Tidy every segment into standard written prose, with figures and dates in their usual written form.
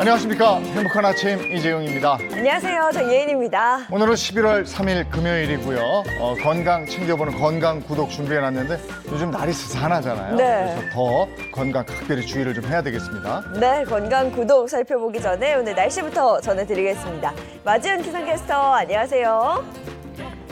안녕하십니까. 행복한 아침 이재용입니다. 안녕하세요. 정예인입니다. 오늘은 11월 3일 금요일이고요. 건강 챙겨보는 건강 구독 준비해놨는데 요즘 날이 스산하잖아요. 네. 그래서 더 건강 각별히 주의를 좀 해야 되겠습니다. 네, 건강 구독 살펴보기 전에 오늘 날씨부터 전해드리겠습니다. 마지은 기상캐스터 안녕하세요.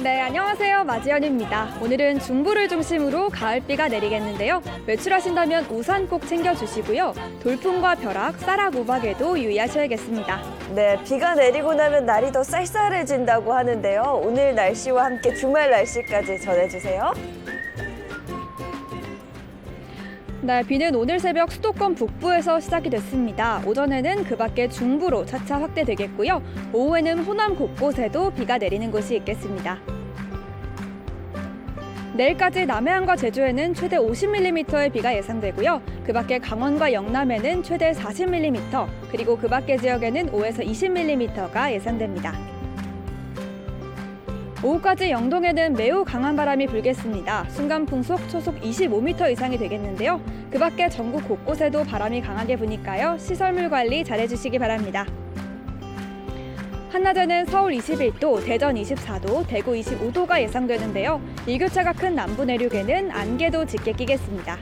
네, 안녕하세요. 마지연입니다. 오늘은 중부를 중심으로 가을비가 내리겠는데요. 외출하신다면 우산 꼭 챙겨주시고요. 돌풍과 벼락, 쌀락 우박에도 유의하셔야겠습니다. 네, 비가 내리고 나면 날이 더 쌀쌀해진다고 하는데요. 오늘 날씨와 함께 주말 날씨까지 전해주세요. 네, 비는 오늘 새벽 수도권 북부에서 시작이 됐습니다. 오전에는 그 밖에 중부로 차차 확대되겠고요. 오후에는 호남 곳곳에도 비가 내리는 곳이 있겠습니다. 내일까지 남해안과 제주에는 최대 50mm의 비가 예상되고요. 그 밖에 강원과 영남에는 최대 40mm, 그리고 그 밖의 지역에는 5에서 20mm가 예상됩니다. 오후까지 영동에는 매우 강한 바람이 불겠습니다. 순간풍속 초속 25m 이상이 되겠는데요. 그 밖에 전국 곳곳에도 바람이 강하게 부니까요. 시설물 관리 잘해주시기 바랍니다. 한낮에는 서울 21도, 대전 24도, 대구 25도가 예상되는데요. 일교차가 큰 남부 내륙에는 안개도 짙게 끼겠습니다.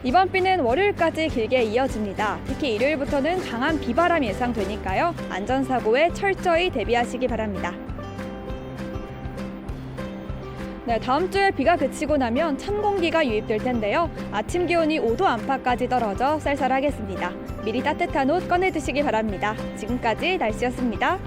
이번 비는 월요일까지 길게 이어집니다. 특히 일요일부터는 강한 비바람이 예상되니까요. 안전사고에 철저히 대비하시기 바랍니다. 네, 다음 주에 비가 그치고 나면 찬 공기가 유입될 텐데요. 아침 기온이 5도 안팎까지 떨어져 쌀쌀하겠습니다. 미리 따뜻한 옷 꺼내 드시기 바랍니다. 지금까지 날씨였습니다.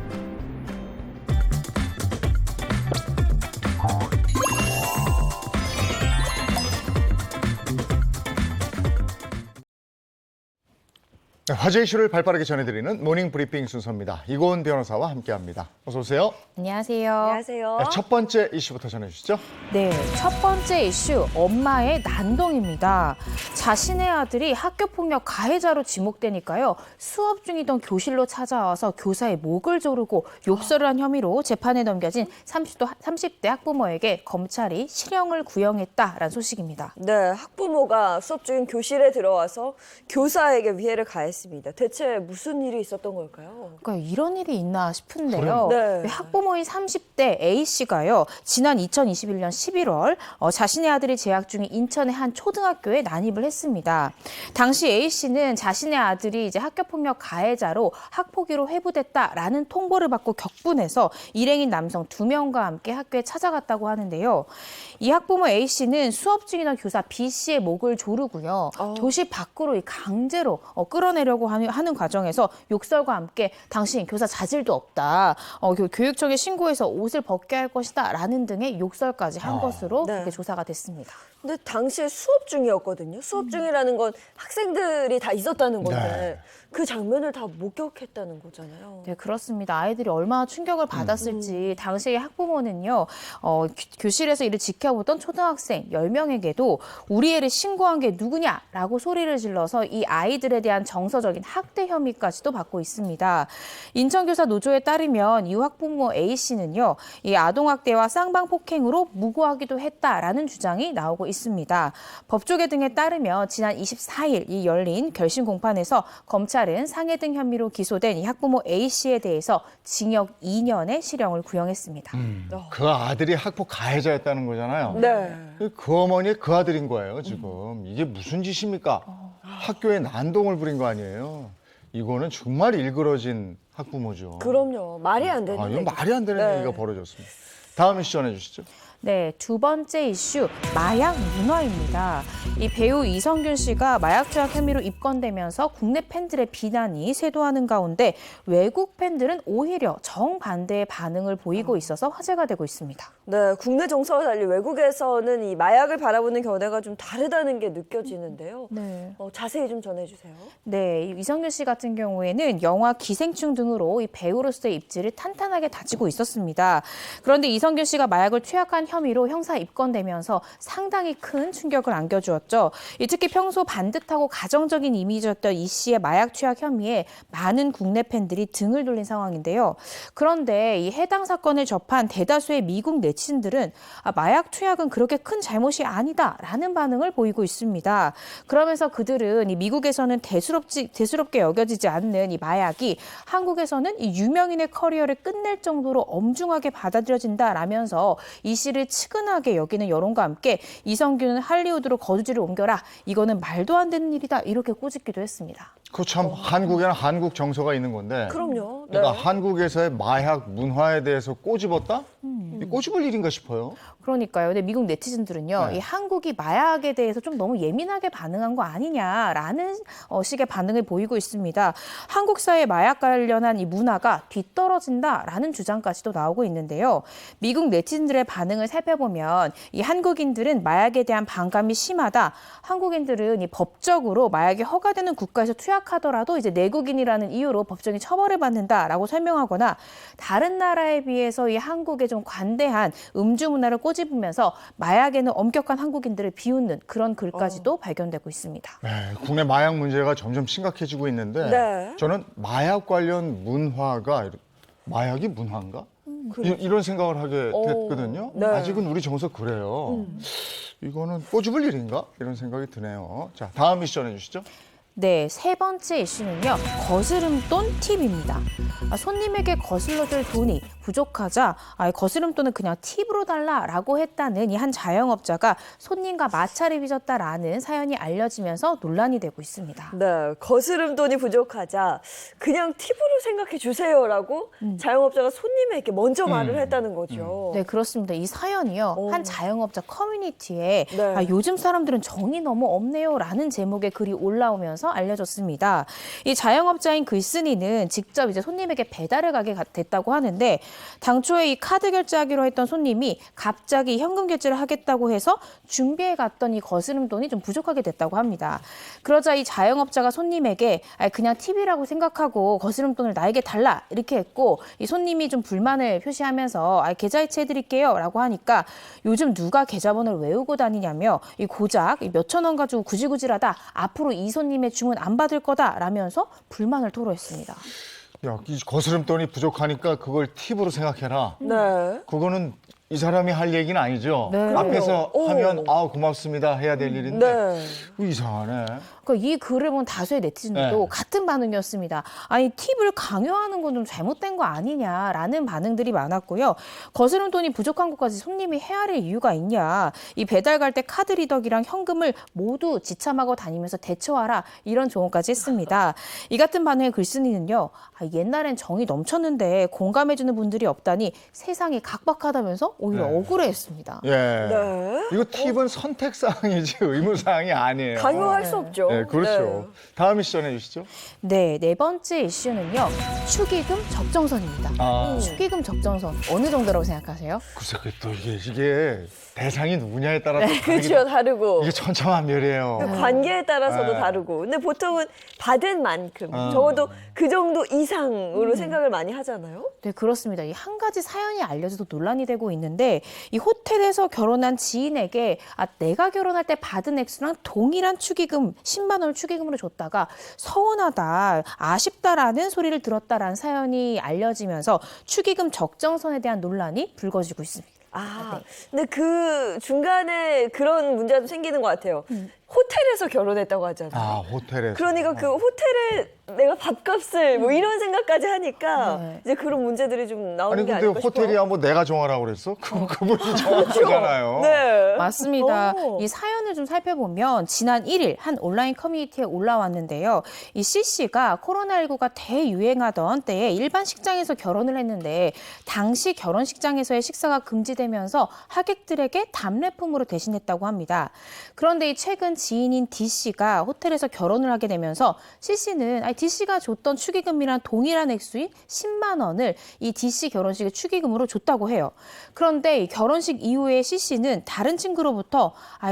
네, 화제 이슈를 발빠르게 전해드리는 모닝 브리핑 순서입니다. 이고은 변호사와 함께합니다. 어서 오세요. 안녕하세요. 안녕하세요. 네, 첫 번째 이슈부터 전해주시죠. 네, 첫 번째 이슈, 엄마의 난동입니다. 자신의 아들이 학교폭력 가해자로 지목되니까요. 수업 중이던 교실로 찾아와서 교사의 목을 조르고 욕설을 한 혐의로 재판에 넘겨진 30대 학부모에게 검찰이 실형을 구형했다라는 소식입니다. 네, 학부모가 수업 중인 교실에 들어와서 교사에게 위해를 가했습니다. 대체 무슨 일이 있었던 걸까요? 그러니까 이런 일이 있나 싶은데요. 네. 학부모인 30대 A씨가요. 지난 2021년 11월 자신의 아들이 재학 중인 인천의 한 초등학교에 난입을 했습니다. 당시 A씨는 자신의 아들이 이제 학교폭력 가해자로 학폭위로 회부됐다라는 통보를 받고 격분해서 일행인 남성 2명과 함께 학교에 찾아갔다고 하는데요. 이 학부모 A씨는 수업 중이던 교사 B씨의 목을 조르고요. 교실 밖으로 강제로 끌어내려고 하는 과정에서 욕설과 함께 당신 교사 자질도 없다. 교육청에 신고해서 옷을 벗게 할 것이다. 라는 등의 욕설까지 한 것으로 네. 이렇게 조사가 됐습니다. 근데 당시에 수업 중이었거든요. 수업 중이라는 건 학생들이 다 있었다는 건데 네. 그 장면을 다 목격했다는 거잖아요. 네, 그렇습니다. 아이들이 얼마나 충격을 받았을지 당시의 학부모는요. 교실에서 이를 지켜보던 초등학생 10명에게도 우리 애를 신고한 게 누구냐라고 소리를 질러서 이 아이들에 대한 정서적인 학대 혐의까지도 받고 있습니다. 인천교사 노조에 따르면 이 학부모 A씨는요. 이 아동학대와 쌍방폭행으로 무고하기도 했다라는 주장이 나오고 있습니다. 법조계 등에 따르면 지난 24일 이 열린 결심 공판에서 검찰은 상해 등 혐의로 기소된 이 학부모 A씨에 대해서 징역 2년의 실형을 구형했습니다. 그 아들이 학폭 가해자였다는 거잖아요. 네. 그 어머니의 그 아들인 거예요, 지금. 이게 무슨 짓입니까? 학교에 난동을 부린 거 아니에요. 이거는 정말 일그러진 학부모죠. 그럼요. 말이 안 되는 이건 얘기죠. 말이 안 되는 네. 얘기가 벌어졌습니다. 다음 이슈 전해주시죠. 네, 두 번째 이슈, 마약 문화입니다. 이 배우 이성균 씨가 마약 투약 혐의로 입건되면서 국내 팬들의 비난이 쇄도하는 가운데 외국 팬들은 오히려 정반대의 반응을 보이고 있어서 화제가 되고 있습니다. 네, 국내 정서와 달리 외국에서는 이 마약을 바라보는 견해가 좀 다르다는 게 느껴지는데요. 네. 자세히 좀 전해주세요. 네, 이 이성균 씨 같은 경우에는 영화 기생충 등으로 이 배우로서의 입지를 탄탄하게 다지고 있었습니다. 그런데 이성균 씨가 마약을 투약한 혐의로 형사 입건되면서 상당히 큰 충격을 안겨주었죠. 특히 평소 반듯하고 가정적인 이미지였던 이 씨의 마약 투약 혐의에 많은 국내 팬들이 등을 돌린 상황인데요. 그런데 이 해당 사건을 접한 대다수의 미국 네티즌들은 마약 투약은 그렇게 큰 잘못이 아니다라는 반응을 보이고 있습니다. 그러면서 그들은 이 미국에서는 대수롭게 여겨지지 않는 이 마약이 한국에서는 이 유명인의 커리어를 끝낼 정도로 엄중하게 받아들여진다라면서 이 씨를 측은하게 여기는 여론과 함께 이성균은 할리우드로 거주지를 옮겨라. 이거는 말도 안 되는 일이다. 이렇게 꼬집기도 했습니다. 그 참 한국에는 한국 정서가 있는 건데. 그럼요. 네. 그러니까 한국에서의 마약 문화에 대해서 꼬집었다? 이 꼬집을 일인가 싶어요. 그러니까요. 근데 미국 네티즌들은요, 네. 이 한국이 마약에 대해서 좀 너무 예민하게 반응한 거 아니냐라는 식의 반응을 보이고 있습니다. 한국 사회 마약 관련한 이 문화가 뒤떨어진다라는 주장까지도 나오고 있는데요. 미국 네티즌들의 반응을 살펴보면 이 한국인들은 마약에 대한 반감이 심하다. 한국인들은 이 법적으로 마약이 허가되는 국가에서 투약하더라도 이제 내국인이라는 이유로 법정에 처벌을 받는다라고 설명하거나 다른 나라에 비해서 이 한국의 좀 관대한 음주 문화를 꼬집으면서 마약에는 엄격한 한국인들을 비웃는 그런 글까지도 발견되고 있습니다. 네, 국내 마약 문제가 점점 심각해지고 있는데 네. 저는 마약 관련 문화가 마약이 문화인가? 이런 생각을 하게 됐거든요. 네. 아직은 우리 정서 그래요. 이거는 꼬집을 일인가? 이런 생각이 드네요. 자, 다음 미션 해주시죠. 네, 세 번째 이슈는요. 거스름돈 팁입니다. 손님에게 거슬러줄 돈이 부족하자 거스름돈은 그냥 팁으로 달라라고 했다는 이 한 자영업자가 손님과 마찰을 빚었다라는 사연이 알려지면서 논란이 되고 있습니다. 네, 거스름 돈이 부족하자 그냥 팁으로 생각해 주세요라고 자영업자가 손님에게 먼저 말을 했다는 거죠. 네, 그렇습니다. 이 사연이요. 한 자영업자 커뮤니티에 네. 요즘 사람들은 정이 너무 없네요라는 제목의 글이 올라오면서 알려졌습니다. 이 자영업자인 글쓴이는 직접 이제 손님에게 배달을 가게 됐다고 하는데 당초에 이 카드 결제하기로 했던 손님이 갑자기 현금 결제를 하겠다고 해서 준비해 갔던 이 거스름 돈이 좀 부족하게 됐다고 합니다. 그러자 이 자영업자가 손님에게 그냥 팁이라고 생각하고 거스름 돈을 나에게 달라 이렇게 했고 이 손님이 좀 불만을 표시하면서 계좌이체 해드릴게요라고 하니까 요즘 누가 계좌번호를 외우고 다니냐며 이 고작 몇천 원 가지고 구질구질하다 앞으로 이 손님의 주문 안 받을 거다라면서 불만을 토로했습니다. 야, 이 거스름돈이 부족하니까 그걸 팁으로 생각해라. 네. 그거는 이 사람이 할 얘기는 아니죠. 네. 앞에서 그럼요. 하면 고맙습니다 해야 될 일인데 네. 이상하네. 그러니까 이 글을 본 다수의 네티즌들도 네. 같은 반응이었습니다. 아니 팁을 강요하는 건 좀 잘못된 거 아니냐라는 반응들이 많았고요. 거스름 돈이 부족한 것까지 손님이 헤아릴 이유가 있냐. 이 배달 갈 때 카드 리더기랑 현금을 모두 지참하고 다니면서 대처하라 이런 조언까지 했습니다. 이 같은 반응의 글쓴이는요. 옛날엔 정이 넘쳤는데 공감해주는 분들이 없다니 세상이 각박하다면서 오히려 네. 억울해했습니다. 예. 네. 이거 팁은 선택사항이지 의무사항이 아니에요. 강요할 수 없죠. 네, 그렇죠. 다음 미션 해주시죠. 네, 네 번째 이슈는요. 축의금 적정선입니다. 축의금 적정선 어느 정도라고 생각하세요? 글쎄, 또 이게 대상이 누구냐에 따라 또 그렇죠, 다르고. 이게 천차만별이에요. 그 관계에 따라서도 네. 다르고. 근데 보통은 받은 만큼 어. 적어도 그 정도 이상으로 생각을 많이 하잖아요. 네, 그렇습니다. 이 한 가지 사연이 알려져서 논란이 되고 있는데 이 호텔에서 결혼한 지인에게 내가 결혼할 때 받은 액수랑 동일한 축의금 10만 원을 축의금으로 줬다가 서운하다, 아쉽다라는 소리를 들었다라는 사연이 알려지면서 축의금 적정선에 대한 논란이 불거지고 있습니다. 근데 그 중간에 그런 문제가 좀 생기는 것 같아요. 호텔에서 결혼했다고 하잖아요. 호텔에서. 그러니까 그 호텔에 내가 밥값을 뭐 이런 생각까지 하니까 네. 이제 그런 문제들이 좀 나오는 아니 게 근데 아닐까 싶어요. 호텔이야 뭐 내가 정하라고 그랬어? 그분이 정한 거잖아요. 네. 맞습니다. 오. 이 사연을 좀 살펴보면 지난 1일 한 온라인 커뮤니티에 올라왔는데요. 이 C씨가 코로나19가 대유행하던 때에 일반 식장에서 결혼을 했는데 당시 결혼식장에서의 식사가 금지되면서 하객들에게 답례품으로 대신했다고 합니다. 그런데 이 최근 지인인 D씨가 호텔에서 결혼을 하게 되면서 C씨는 DC가 줬던 축의금이랑 동일한 액수인 10만 원을 이 DC 결혼식의 축의금으로 줬다고 해요. 그런데 이 결혼식 이후에 CC는 다른 친구로부터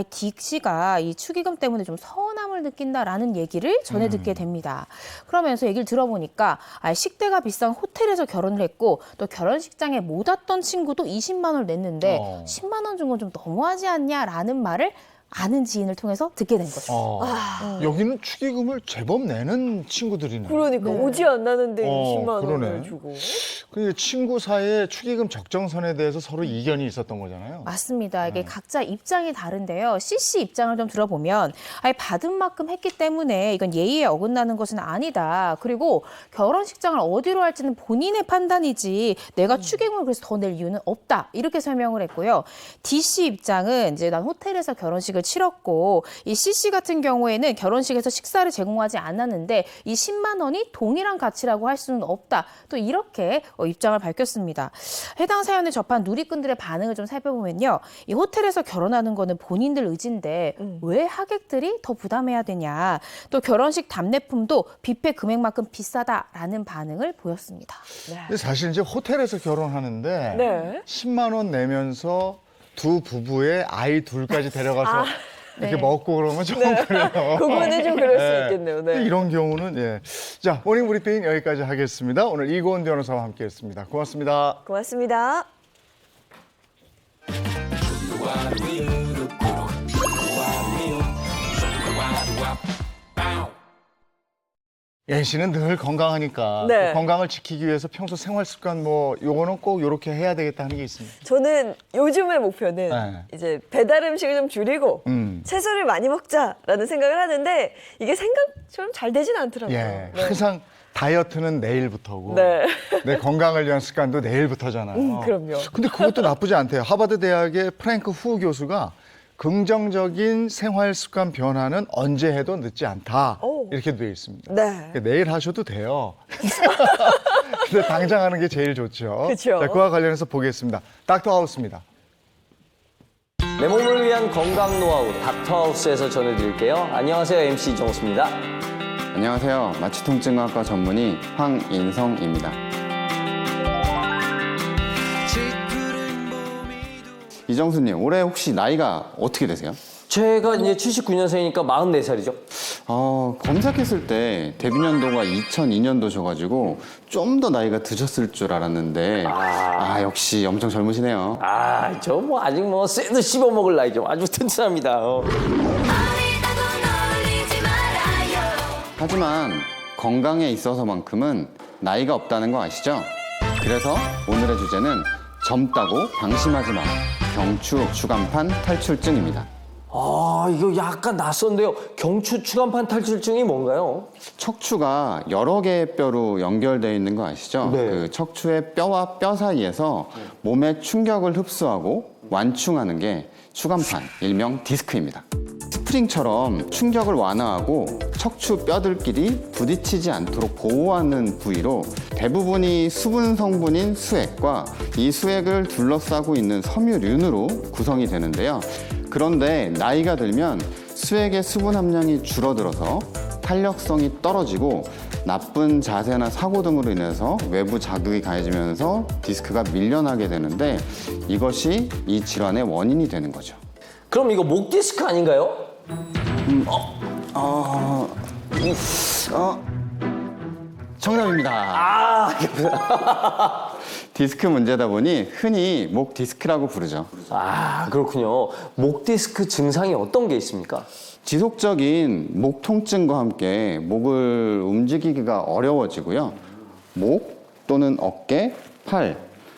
DC가 이 축의금 때문에 좀 서운함을 느낀다라는 얘기를 전해 듣게 됩니다. 그러면서 얘기를 들어보니까 식대가 비싼 호텔에서 결혼을 했고 또 결혼식장에 못 왔던 친구도 20만 원을 냈는데 10만 원 준 건 좀 너무하지 않냐라는 말을 아는 지인을 통해서 듣게 된 거죠. 여기는 축의금을 제법 내는 친구들이네. 그러니까 오지 않나는데 20만 원을 그러네. 주고. 그 친구 사이에 축의금 적정선에 대해서 서로 이견이 있었던 거잖아요. 맞습니다. 이게 각자 입장이 다른데요. CC 입장을 좀 들어보면 받은 만큼 했기 때문에 이건 예의에 어긋나는 것은 아니다. 그리고 결혼식장을 어디로 할지는 본인의 판단이지 내가 축의금을 그래서 더 낼 이유는 없다. 이렇게 설명을 했고요. DC 입장은 이제 난 호텔에서 결혼식을 치렀고 이 CC 같은 경우에는 결혼식에서 식사를 제공하지 않았는데 이 10만 원이 동일한 가치라고 할 수는 없다. 또 이렇게 입장을 밝혔습니다. 해당 사연을 접한 누리꾼들의 반응을 좀 살펴보면요. 이 호텔에서 결혼하는 거는 본인들 의지인데 왜 하객들이 더 부담해야 되냐. 또 결혼식 답례품도 뷔페 금액만큼 비싸다라는 반응을 보였습니다. 근데 사실 이제 호텔에서 결혼하는데 네. 10만 원 내면서 두 부부의 아이 둘까지 데려가서 이렇게 네. 먹고 그러면 좀 그래요. 그거는 좀 그럴 수 네. 있겠네요. 네. 이런 경우는 자, 모닝 브리핑 여기까지 하겠습니다. 오늘 이고은 변호사와 함께했습니다. 고맙습니다. 고맙습니다. 예인 씨는 늘 건강하니까 네. 그 건강을 지키기 위해서 평소 생활 습관 요거는 꼭 이렇게 해야 되겠다 하는 게 있습니다. 저는 요즘의 목표는 네. 이제 배달 음식을 좀 줄이고 채소를 많이 먹자라는 생각을 하는데 이게 생각처럼 잘 되진 않더라고요. 예, 네. 항상 다이어트는 내일부터고 네. 내 건강을 위한 습관도 내일부터잖아요. 그럼요. 근데 그것도 나쁘지 않대요. 하버드 대학의 프랭크 후 교수가 긍정적인 생활 습관 변화는 언제 해도 늦지 않다. 오. 이렇게 되어 있습니다. 네. 그러니까 내일 하셔도 돼요. 근데 당장 하는 게 제일 좋죠. 그쵸. 자, 그와 관련해서 보겠습니다. 닥터 하우스입니다. 내 몸을 위한 건강 노하우 닥터하우스에서 전해드릴게요. 안녕하세요. MC 정수입니다. 안녕하세요. 마취통증학과 전문의 황인성입니다. 이정수님, 올해 혹시 나이가 어떻게 되세요? 제가 이제 79년생이니까 44살이죠. 검색했을 때 데뷔 년도가 2002년도셔가지고 좀 더 나이가 드셨을 줄 알았는데 역시 엄청 젊으시네요. 저 뭐 아직 뭐 쇠도 씹어 먹을 나이죠. 아주 튼튼합니다. 하지만 건강에 있어서만큼은 나이가 없다는 거 아시죠? 그래서 오늘의 주제는 젊다고 방심하지 마. 경추 추간판 탈출증입니다. 이거 약간 낯선데요. 경추 추간판 탈출증이 뭔가요? 척추가 여러 개의 뼈로 연결되어 있는 거 아시죠? 네. 그 척추의 뼈와 뼈 사이에서 몸의 충격을 흡수하고 완충하는 게 추간판, 일명 디스크입니다. 스프링처럼 충격을 완화하고 척추 뼈들끼리 부딪히지 않도록 보호하는 부위로 대부분이 수분 성분인 수액과 이 수액을 둘러싸고 있는 섬유륜으로 구성이 되는데요. 그런데 나이가 들면 수액의 수분 함량이 줄어들어서 탄력성이 떨어지고 나쁜 자세나 사고 등으로 인해서 외부 자극이 가해지면서 디스크가 밀려나게 되는데 이것이 이 질환의 원인이 되는 거죠. 그럼 이거 목 디스크 아닌가요? 정답입니다. 디스크 문제다 보니 흔히 목 디스크라고 부르죠. 그렇군요. 목 디스크 증상이 어떤 게 있습니까? 지속적인 목 통증과 함께 목을 움직이기가 어려워지고요. 목 또는 어깨, 팔,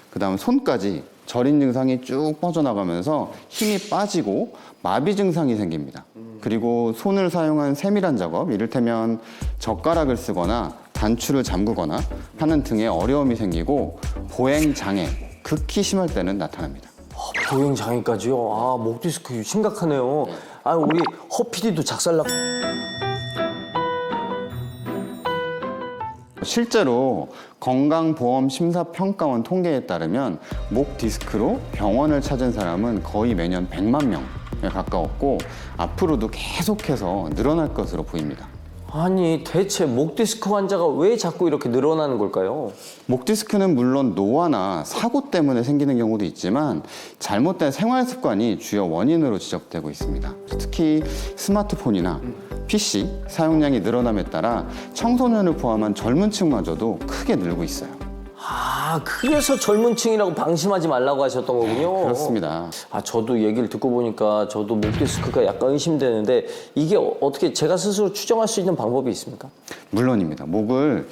그다음 손까지 저린 증상이 쭉 뻗어나가면서 힘이 빠지고 마비 증상이 생깁니다. 그리고 손을 사용한 세밀한 작업, 이를테면 젓가락을 쓰거나 단추를 잠그거나 하는 등의 어려움이 생기고 보행 장애, 극히 심할 때는 나타납니다. 보행 장애까지요? 목 디스크 심각하네요. 우리 허 PD도 작살나. 실제로 건강보험심사평가원 통계에 따르면 목 디스크로 병원을 찾은 사람은 거의 매년 100만 명에 가까웠고 앞으로도 계속해서 늘어날 것으로 보입니다. 아니 대체 목 디스크 환자가 왜 자꾸 이렇게 늘어나는 걸까요? 목 디스크는 물론 노화나 사고 때문에 생기는 경우도 있지만 잘못된 생활 습관이 주요 원인으로 지적되고 있습니다. 특히 스마트폰이나 PC 사용량이 늘어남에 따라 청소년을 포함한 젊은 층마저도 크게 늘고 있어요. 아 그래서 젊은 층이라고 방심하지 말라고 하셨던 거군요. 그렇습니다. 아 저도 얘기를 듣고 보니까 저도 목 디스크가 약간 의심되는데 이게 어떻게 제가 스스로 추정할 수 있는 방법이 있습니까? 물론입니다. 목을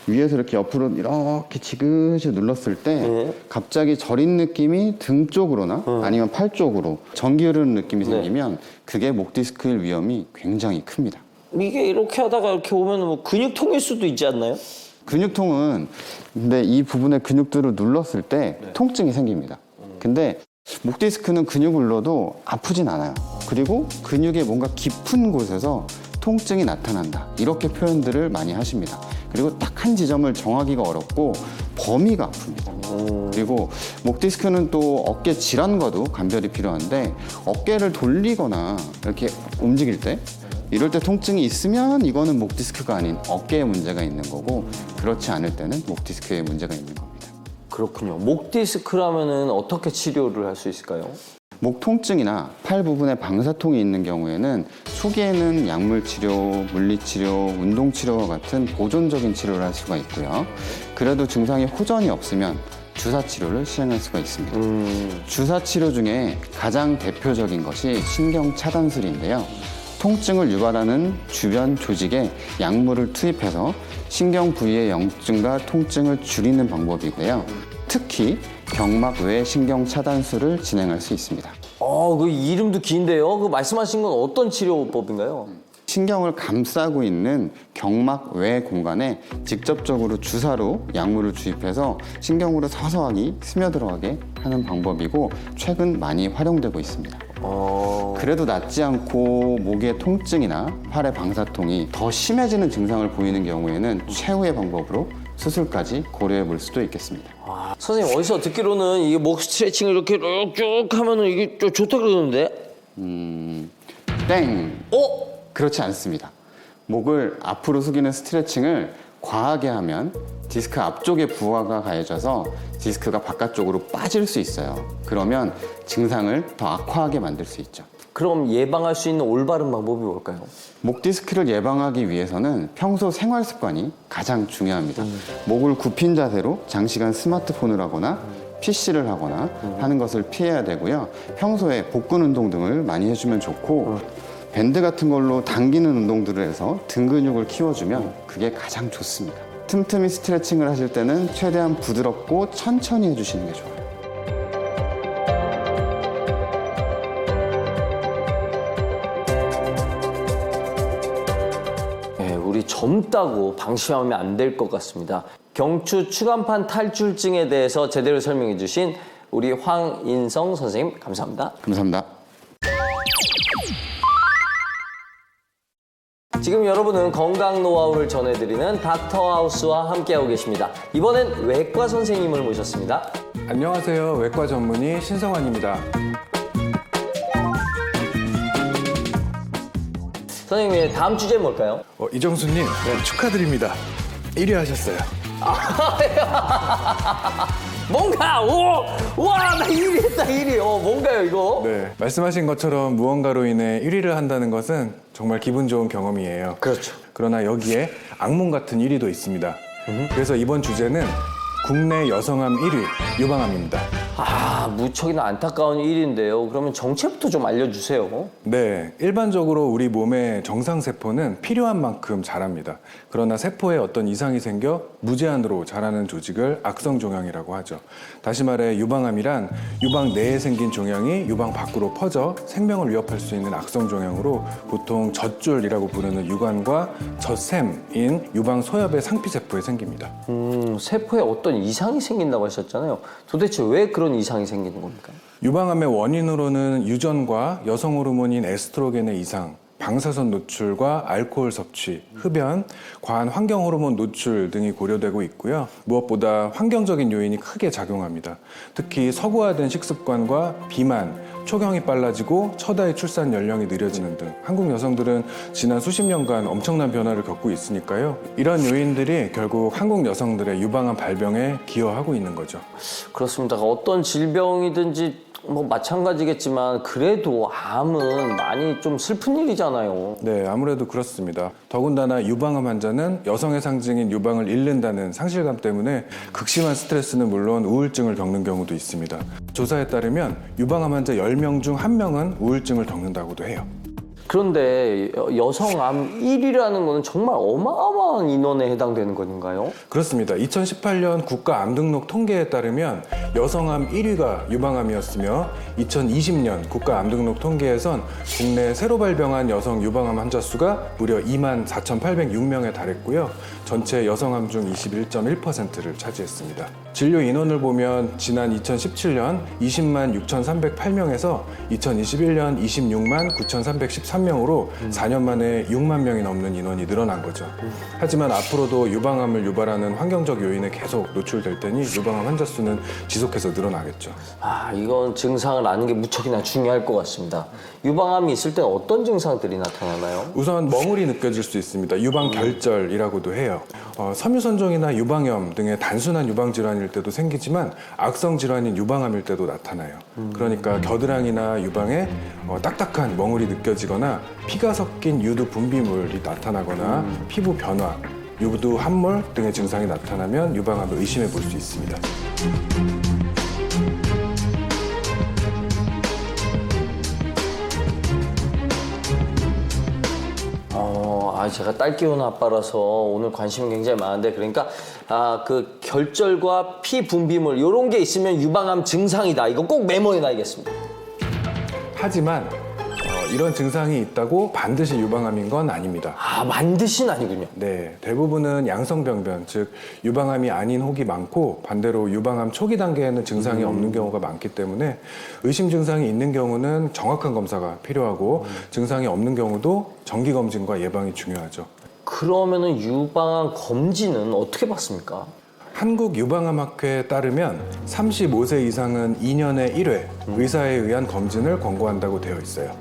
위에서 이렇게 옆으로 이렇게 지그시 눌렀을 때 네. 갑자기 저린 느낌이 등 쪽으로나 아니면 팔 쪽으로 전기 흐르는 느낌이 생기면 그게 목 디스크일 위험이 굉장히 큽니다. 이게 이렇게 하다가 이렇게 오면 뭐 근육통일 수도 있지 않나요? 근육통은 근데 이 부분의 근육들을 눌렀을 때 통증이 생깁니다. 근데 목 디스크는 근육을 눌러도 아프진 않아요. 그리고 근육의 뭔가 깊은 곳에서 통증이 나타난다. 이렇게 표현들을 많이 하십니다. 그리고 딱 한 지점을 정하기가 어렵고 범위가 아픕니다. 그리고 목 디스크는 또 어깨 질환과도 감별이 필요한데 어깨를 돌리거나 이렇게 움직일 때 이럴 때 통증이 있으면 이거는 목 디스크가 아닌 어깨에 문제가 있는 거고 그렇지 않을 때는 목 디스크에 문제가 있는 겁니다. 그렇군요. 목 디스크라면은 어떻게 치료를 할 수 있을까요? 목 통증이나 팔 부분에 방사통이 있는 경우에는 초기에는 약물 치료, 물리 치료, 운동 치료와 같은 보존적인 치료를 할 수가 있고요. 그래도 증상이 호전이 없으면 주사 치료를 시행할 수가 있습니다. 주사 치료 중에 가장 대표적인 것이 신경 차단술인데요. 통증을 유발하는 주변 조직에 약물을 투입해서 신경 부위의 염증과 통증을 줄이는 방법이고요. 특히 경막 외 신경 차단술을 진행할 수 있습니다. 그 이름도 긴데요. 그 말씀하신 건 어떤 치료법인가요? 신경을 감싸고 있는 경막 외 공간에 직접적으로 주사로 약물을 주입해서 신경으로 서서하게 스며들어가게 하는 방법이고 최근 많이 활용되고 있습니다. 그래도 낫지 않고 목의 통증이나 팔의 방사통이 더 심해지는 증상을 보이는 경우에는 최후의 방법으로 수술까지 고려해 볼 수도 있겠습니다. 선생님 어디서 듣기로는 이게 목 스트레칭을 이렇게 쭉 하면은 이게 좀 좋다 그러는데? 땡! 그렇지 않습니다. 목을 앞으로 숙이는 스트레칭을 과하게 하면 디스크 앞쪽에 부하가 가해져서 디스크가 바깥쪽으로 빠질 수 있어요. 그러면 증상을 더 악화하게 만들 수 있죠. 그럼 예방할 수 있는 올바른 방법이 뭘까요? 목 디스크를 예방하기 위해서는 평소 생활 습관이 가장 중요합니다. 목을 굽힌 자세로 장시간 스마트폰을 하거나 PC를 하거나 하는 것을 피해야 되고요. 평소에 복근 운동 등을 많이 해주면 좋고 밴드 같은 걸로 당기는 운동들을 해서 등 근육을 키워주면 그게 가장 좋습니다. 틈틈이 스트레칭을 하실 때는 최대한 부드럽고 천천히 해주시는 게 좋아요. 우리 젊다고 방심하면 안 될 것 같습니다. 경추 추간판 탈출증에 대해서 제대로 설명해 주신 우리 황인성 선생님 감사합니다. 감사합니다. 지금 여러분은 건강 노하우를 전해드리는 닥터하우스와 함께하고 계십니다. 이번엔 외과 선생님을 모셨습니다. 안녕하세요. 외과 전문의 신성환입니다. 선생님 다음 주제 뭘까요? 이정수님 축하드립니다. 1위 하셨어요. 뭔가 와 나 1위 했다 1위 뭔가요 이거? 네, 말씀하신 것처럼 무언가로 인해 1위를 한다는 것은 정말 기분 좋은 경험이에요. 그렇죠. 그러나 여기에 악몽 같은 1위도 있습니다. 그래서 이번 주제는 국내 여성암 1위 유방암입니다. 무척이나 안타까운 일인데요. 그러면 정체부터 좀 알려주세요. 네, 일반적으로 우리 몸의 정상 세포는 필요한 만큼 자랍니다. 그러나 세포에 어떤 이상이 생겨 무제한으로 자라는 조직을 악성 종양이라고 하죠. 다시 말해 유방암이란 유방 내에 생긴 종양이 유방 밖으로 퍼져 생명을 위협할 수 있는 악성 종양으로 보통 젖줄이라고 부르는 유관과 젖샘인 유방 소엽의 상피 세포에 생깁니다. 세포에 어떤 이상이 생긴다고 하셨잖아요. 도대체 왜 그런 이상이 생기는 겁니까? 유방암의 원인으로는 유전과 여성 호르몬인 에스트로겐의 이상, 방사선 노출과 알코올 섭취, 흡연, 과한 환경 호르몬 노출 등이 고려되고 있고요. 무엇보다 환경적인 요인이 크게 작용합니다. 특히 서구화된 식습관과 비만, 초경이 빨라지고 첫 아이 출산 연령이 느려지는 등 한국 여성들은 지난 수십 년간 엄청난 변화를 겪고 있으니까요. 이런 요인들이 결국 한국 여성들의 유방암 발병에 기여하고 있는 거죠. 그렇습니다. 어떤 질병이든지 뭐 마찬가지겠지만 그래도 암은 많이 좀 슬픈 일이잖아요. 네, 아무래도 그렇습니다. 더군다나 유방암 환자는 여성의 상징인 유방을 잃는다는 상실감 때문에 극심한 스트레스는 물론 우울증을 겪는 경우도 있습니다. 조사에 따르면 유방암 환자 10명 중 1명은 우울증을 겪는다고도 해요. 그런데 여성암 1위라는 거는 정말 어마어마한 인원에 해당되는 건가요? 그렇습니다. 2018년 국가암등록 통계에 따르면 여성암 1위가 유방암이었으며 2020년 국가암등록 통계에선 국내 새로 발병한 여성 유방암 환자 수가 무려 24,806명에 달했고요. 전체 여성암 중 21.1%를 차지했습니다. 진료 인원을 보면 지난 2017년 20만 6,308명에서 2021년 26만 9,313명으로 4년 만에 6만 명이 넘는 인원이 늘어난 거죠. 하지만 앞으로도 유방암을 유발하는 환경적 요인에 계속 노출될 테니 유방암 환자 수는 지속해서 늘어나겠죠. 이건 증상을 아는 게 무척이나 중요할 것 같습니다. 유방암이 있을 때는 어떤 증상들이 나타나나요? 우선 멍울이 느껴질 수 있습니다. 유방결절이라고도 해요. 섬유선종이나 유방염 등의 단순한 유방질환일 때도 생기지만 악성 질환인 유방암일 때도 나타나요. 그러니까 겨드랑이나 유방에 딱딱한 멍울이 느껴지거나 피가 섞인 유두 분비물이 나타나거나 피부 변화, 유두 함몰 등의 증상이 나타나면 유방암을 의심해 볼 수 있습니다. 제가 딸 키우는 아빠라서 오늘 관심이 굉장히 많은데, 그러니까 그 결절과 피 분비물 이런 게 있으면 유방암 증상이다. 이거 꼭 메모해 놔야겠습니다. 하지만 이런 증상이 있다고 반드시 유방암인 건 아닙니다. 반드시는 아니군요. 네, 대부분은 양성병변, 즉 유방암이 아닌 혹이 많고 반대로 유방암 초기 단계에는 증상이 없는 경우가 많기 때문에 의심 증상이 있는 경우는 정확한 검사가 필요하고 증상이 없는 경우도 정기 검진과 예방이 중요하죠. 그러면은 유방암 검진은 어떻게 받습니까? 한국유방암학회에 따르면 35세 이상은 2년에 1회 의사에 의한 검진을 권고한다고 되어 있어요.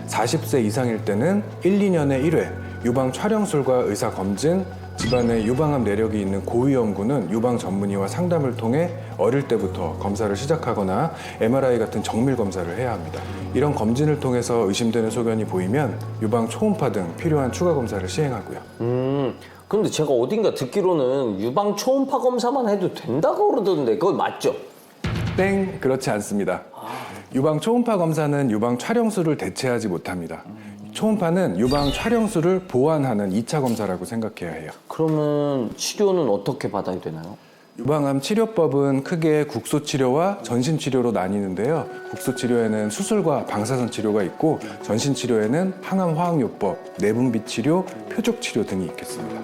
40세 이상일 때는 1, 2년에 1회 유방 촬영술과 의사 검진, 집안에 유방암 내력이 있는 고위험군은 유방 전문의와 상담을 통해 어릴 때부터 검사를 시작하거나 MRI 같은 정밀 검사를 해야 합니다. 이런 검진을 통해서 의심되는 소견이 보이면 유방 초음파 등 필요한 추가 검사를 시행하고요. 그런데 제가 어딘가 듣기로는 유방 초음파 검사만 해도 된다고 그러던데 그건 맞죠? 땡, 그렇지 않습니다. 유방 초음파 검사는 유방 촬영술을 대체하지 못합니다. 초음파는 유방 촬영술을 보완하는 2차 검사라고 생각해야 해요. 그러면 치료는 어떻게 받아야 되나요? 유방암 치료법은 크게 국소치료와 전신치료로 나뉘는데요. 국소치료에는 수술과 방사선 치료가 있고 전신치료에는 항암화학요법, 내분비치료, 표적치료 등이 있겠습니다.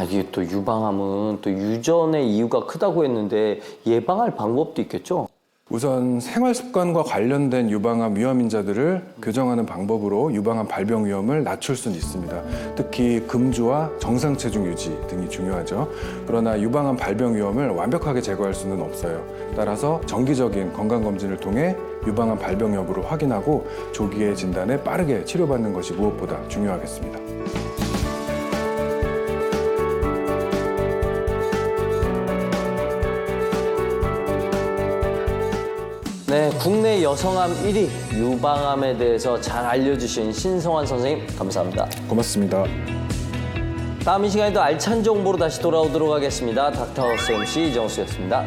이게 또 유방암은 또 유전의 이유가 크다고 했는데 예방할 방법도 있겠죠? 우선 생활습관과 관련된 유방암 위험인자들을 교정하는 방법으로 유방암 발병 위험을 낮출 수는 있습니다. 특히 금주와 정상 체중 유지 등이 중요하죠. 그러나 유방암 발병 위험을 완벽하게 제거할 수는 없어요. 따라서 정기적인 건강검진을 통해 유방암 발병 여부를 확인하고 조기의 진단에 빠르게 치료받는 것이 무엇보다 중요하겠습니다. 네, 국내 여성암 1위 유방암에 대해서 잘 알려주신 신성환 선생님 감사합니다. 고맙습니다. 다음 이 시간에도 알찬 정보로 다시 돌아오도록 하겠습니다. 닥터하우스 MC 이정수였습니다.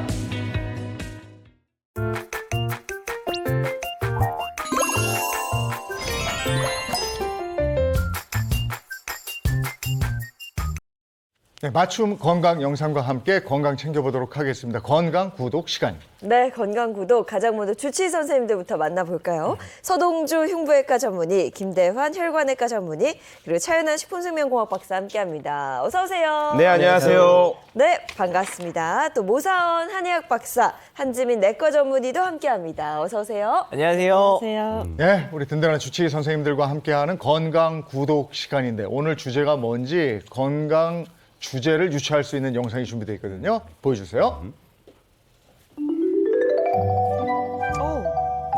네, 맞춤 건강 영상과 함께 건강 챙겨보도록 하겠습니다. 건강 구독 시간입니다. 네, 건강 구독 가장 먼저 주치의 선생님들부터 만나볼까요? 서동주 흉부외과 전문의, 김대환 혈관외과 전문의, 그리고 차윤환 식품생명공학 박사 함께합니다. 어서 오세요. 네, 안녕하세요. 네, 반갑습니다. 또 모사원 한의학 박사, 한지민 내과 전문의도 함께합니다. 어서 오세요. 안녕하세요. 네, 우리 든든한 주치의 선생님들과 함께하는 건강 구독 시간인데 오늘 주제가 뭔지 건강 주제를 유추할 수 있는 영상이 준비되어 있거든요. 보여주세요.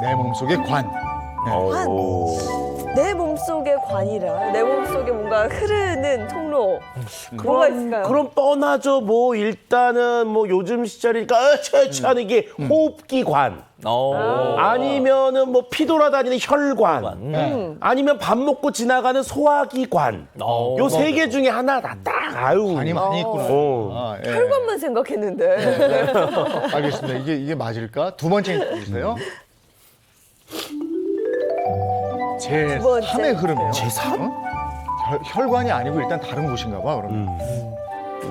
내 몸속의 관. 관. 내 몸속의 관이라 내 몸속에 뭔가 흐르는 통로 뭐가 있을까요? 그럼 뻔하죠. 뭐 일단은 뭐 요즘 시절이니까 하는 게 호흡기관. 아니면은 뭐 피돌아다니는 혈관. 아니면 밥 먹고 지나가는 소화기관. 요 세 개 중에 하나 딱 아유. 관이 많이 있구나. 아, 예. 혈관만 생각했는데. 알겠습니다. 이게 맞을까? 두 번째 힌트 주세요. 제 두 번째. 3의 흐름이에요. 제3? 혈관이 아니고 일단 다른 곳인가 봐, 그러면.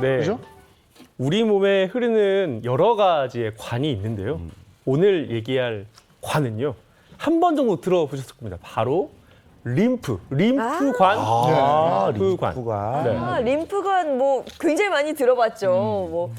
네. 그죠? 우리 몸에 흐르는 여러 가지의 관이 있는데요. 오늘 얘기할 관은요. 한 번 정도 들어보셨을 겁니다. 바로 림프관. 림프관. 림프관. 네. 아, 림프관 뭐 굉장히 많이 들어봤죠.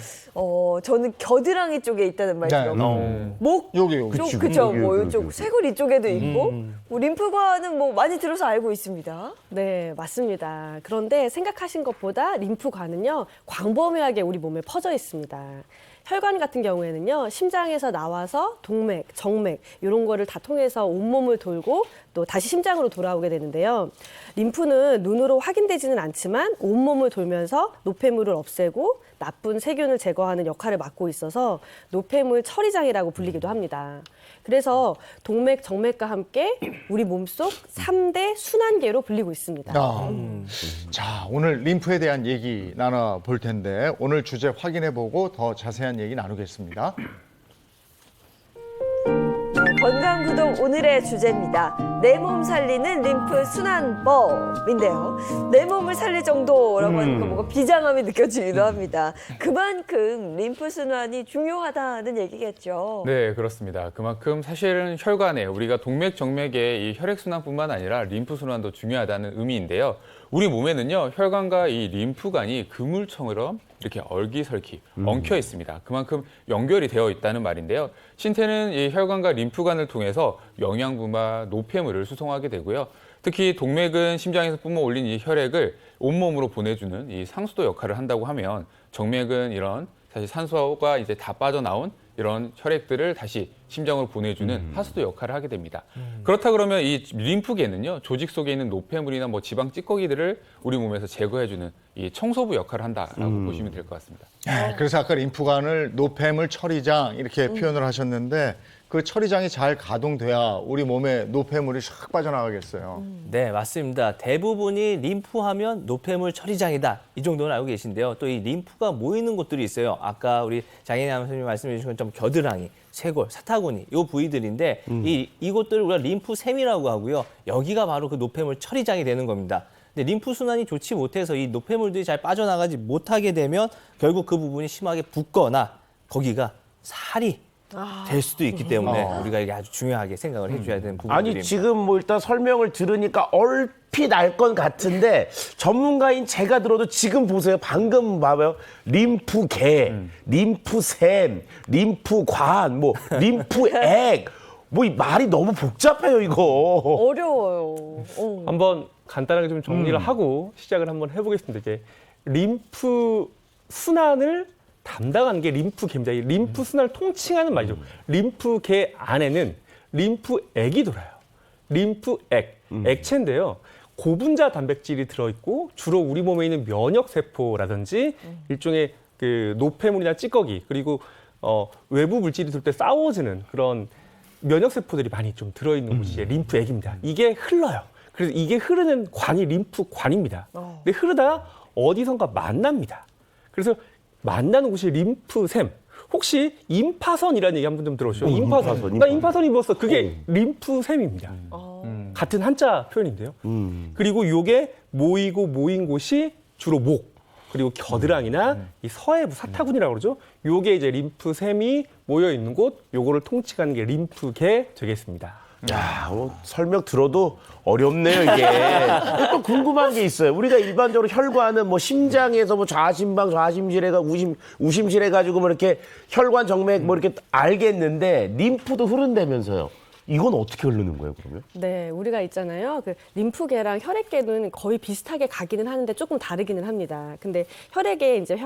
저는 겨드랑이 쪽에 있다는 말 네. 들어봤고 목 여기. 그쵸. 뭐 이쪽 쇄골 이쪽에도 있고 뭐 림프관은 뭐 많이 들어서 알고 있습니다. 네, 맞습니다. 그런데 생각하신 것보다 림프관은요, 광범위하게 우리 몸에 퍼져 있습니다. 혈관 같은 경우에는요, 심장에서 나와서 동맥, 정맥 이런 거를 다 통해서 온몸을 돌고 또 다시 심장으로 돌아오게 되는데요. 림프는 눈으로 확인되지는 않지만 온몸을 돌면서 노폐물을 없애고 나쁜 세균을 제거하는 역할을 맡고 있어서 노폐물 처리장이라고 불리기도 합니다. 그래서 동맥, 정맥과 함께 우리 몸속 3대 순환계로 불리고 있습니다. 자, 오늘 림프에 대한 얘기 나눠볼 텐데 오늘 주제 확인해보고 더 자세한 얘기 나누겠습니다. 건강구독 오늘의 주제입니다. 내 몸 살리는 림프 순환법인데요. 내 몸을 살릴 정도라고 하니까 뭔가 비장함이 느껴지기도 합니다. 그만큼 림프 순환이 중요하다는 얘기겠죠. 네, 그렇습니다. 그만큼 사실은 혈관에 우리가 동맥, 정맥의 이 혈액순환뿐만 아니라 림프순환도 중요하다는 의미인데요. 우리 몸에는요, 혈관과 이 림프관이 그물처럼 이렇게 얼기설기 엉켜 있습니다. 그만큼 연결이 되어 있다는 말인데요. 신체는 이 혈관과 림프관을 통해서 영양분과 노폐물을 수송하게 되고요. 특히 동맥은 심장에서 뿜어 올린 이 혈액을 온몸으로 보내주는 이 상수도 역할을 한다고 하면 정맥은 이런 사실 산소가 이제 다 빠져나온 이런 혈액들을 다시 심장으로 보내주는 하수도 역할을 하게 됩니다. 그렇다 그러면 이 림프계는요, 조직 속에 있는 노폐물이나 뭐 지방 찌꺼기들을 우리 몸에서 제거해주는 이 청소부 역할을 한다라고 보시면 될 것 같습니다. 그래서 아까 림프관을 노폐물 처리장 이렇게 표현을 하셨는데 그 처리장이 잘 가동돼야 우리 몸에 노폐물이 샥 빠져나가겠어요. 네, 맞습니다. 대부분이 림프하면 노폐물 처리장이다. 이 정도는 알고 계신데요. 또 이 림프가 모이는 곳들이 있어요. 아까 우리 장혜남 선생님이 말씀해 주신 것처럼 겨드랑이, 쇄골, 사타구니 이 부위들인데 이곳들을 우리가 림프샘이라고 하고요. 여기가 바로 그 노폐물 처리장이 되는 겁니다. 근데 림프 순환이 좋지 못해서 이 노폐물들이 잘 빠져나가지 못하게 되면 결국 그 부분이 심하게 붓거나 거기가 살이 될 수도 있기 때문에 우리가 이게 아주 중요하게 생각을 해줘야 되는 부분들입니다. 아니 지금 뭐 일단 설명을 들으니까 얼핏 알 건 같은데 전문가인 제가 들어도 지금 보세요. 방금 봐봐요. 림프계, 림프샘, 림프관, 뭐 림프액. 뭐 이 말이 너무 복잡해요 이거. 어려워요. 한번 간단하게 좀 정리를 하고 시작을 한번 해보겠습니다. 이제 림프 순환을 담당하는 게 림프계입니다. 이 림프 순환을 통칭하는 말이죠. 림프계 안에는 림프액이 돌아요. 림프액, 액체인데요. 고분자 단백질이 들어있고 주로 우리 몸에 있는 면역세포라든지 일종의 그 노폐물이나 찌꺼기 그리고 외부 물질이 들 때 싸워지는 그런 면역세포들이 많이 좀 들어있는 곳이 림프액입니다. 이게 흘러요. 그래서 이게 흐르는 관이 림프관입니다. 근데 흐르다가 어디선가 만납니다. 그래서 만나는 곳이 림프샘. 혹시 임파선이라는 얘기 한 번 좀 들어보시죠. 임파선. 나 임파선 입었어. 그게 림프샘입니다. 같은 한자 표현인데요. 그리고 요게 모인 곳이 주로 목, 그리고 겨드랑이나 이 서해부 사타구니라고 그러죠. 요게 이제 림프샘이 모여 있는 곳, 요거를 통칭하는 게 림프계 되겠습니다. 야, 설명 들어도 어렵네요, 이게. 또 궁금한 게 있어요. 우리가 일반적으로 혈관은 뭐 심장에서 뭐 좌심방, 좌심실에가 우심실 해가지고 뭐 이렇게 혈관 정맥 뭐 이렇게 알겠는데 림프도 흐른다면서요. 이건 어떻게 흐르는 거예요, 그러면? 네, 우리가 있잖아요. 그 림프계랑 혈액계는 거의 비슷하게 가기는 하는데 조금 다르기는 합니다. 근데 혈액에 이제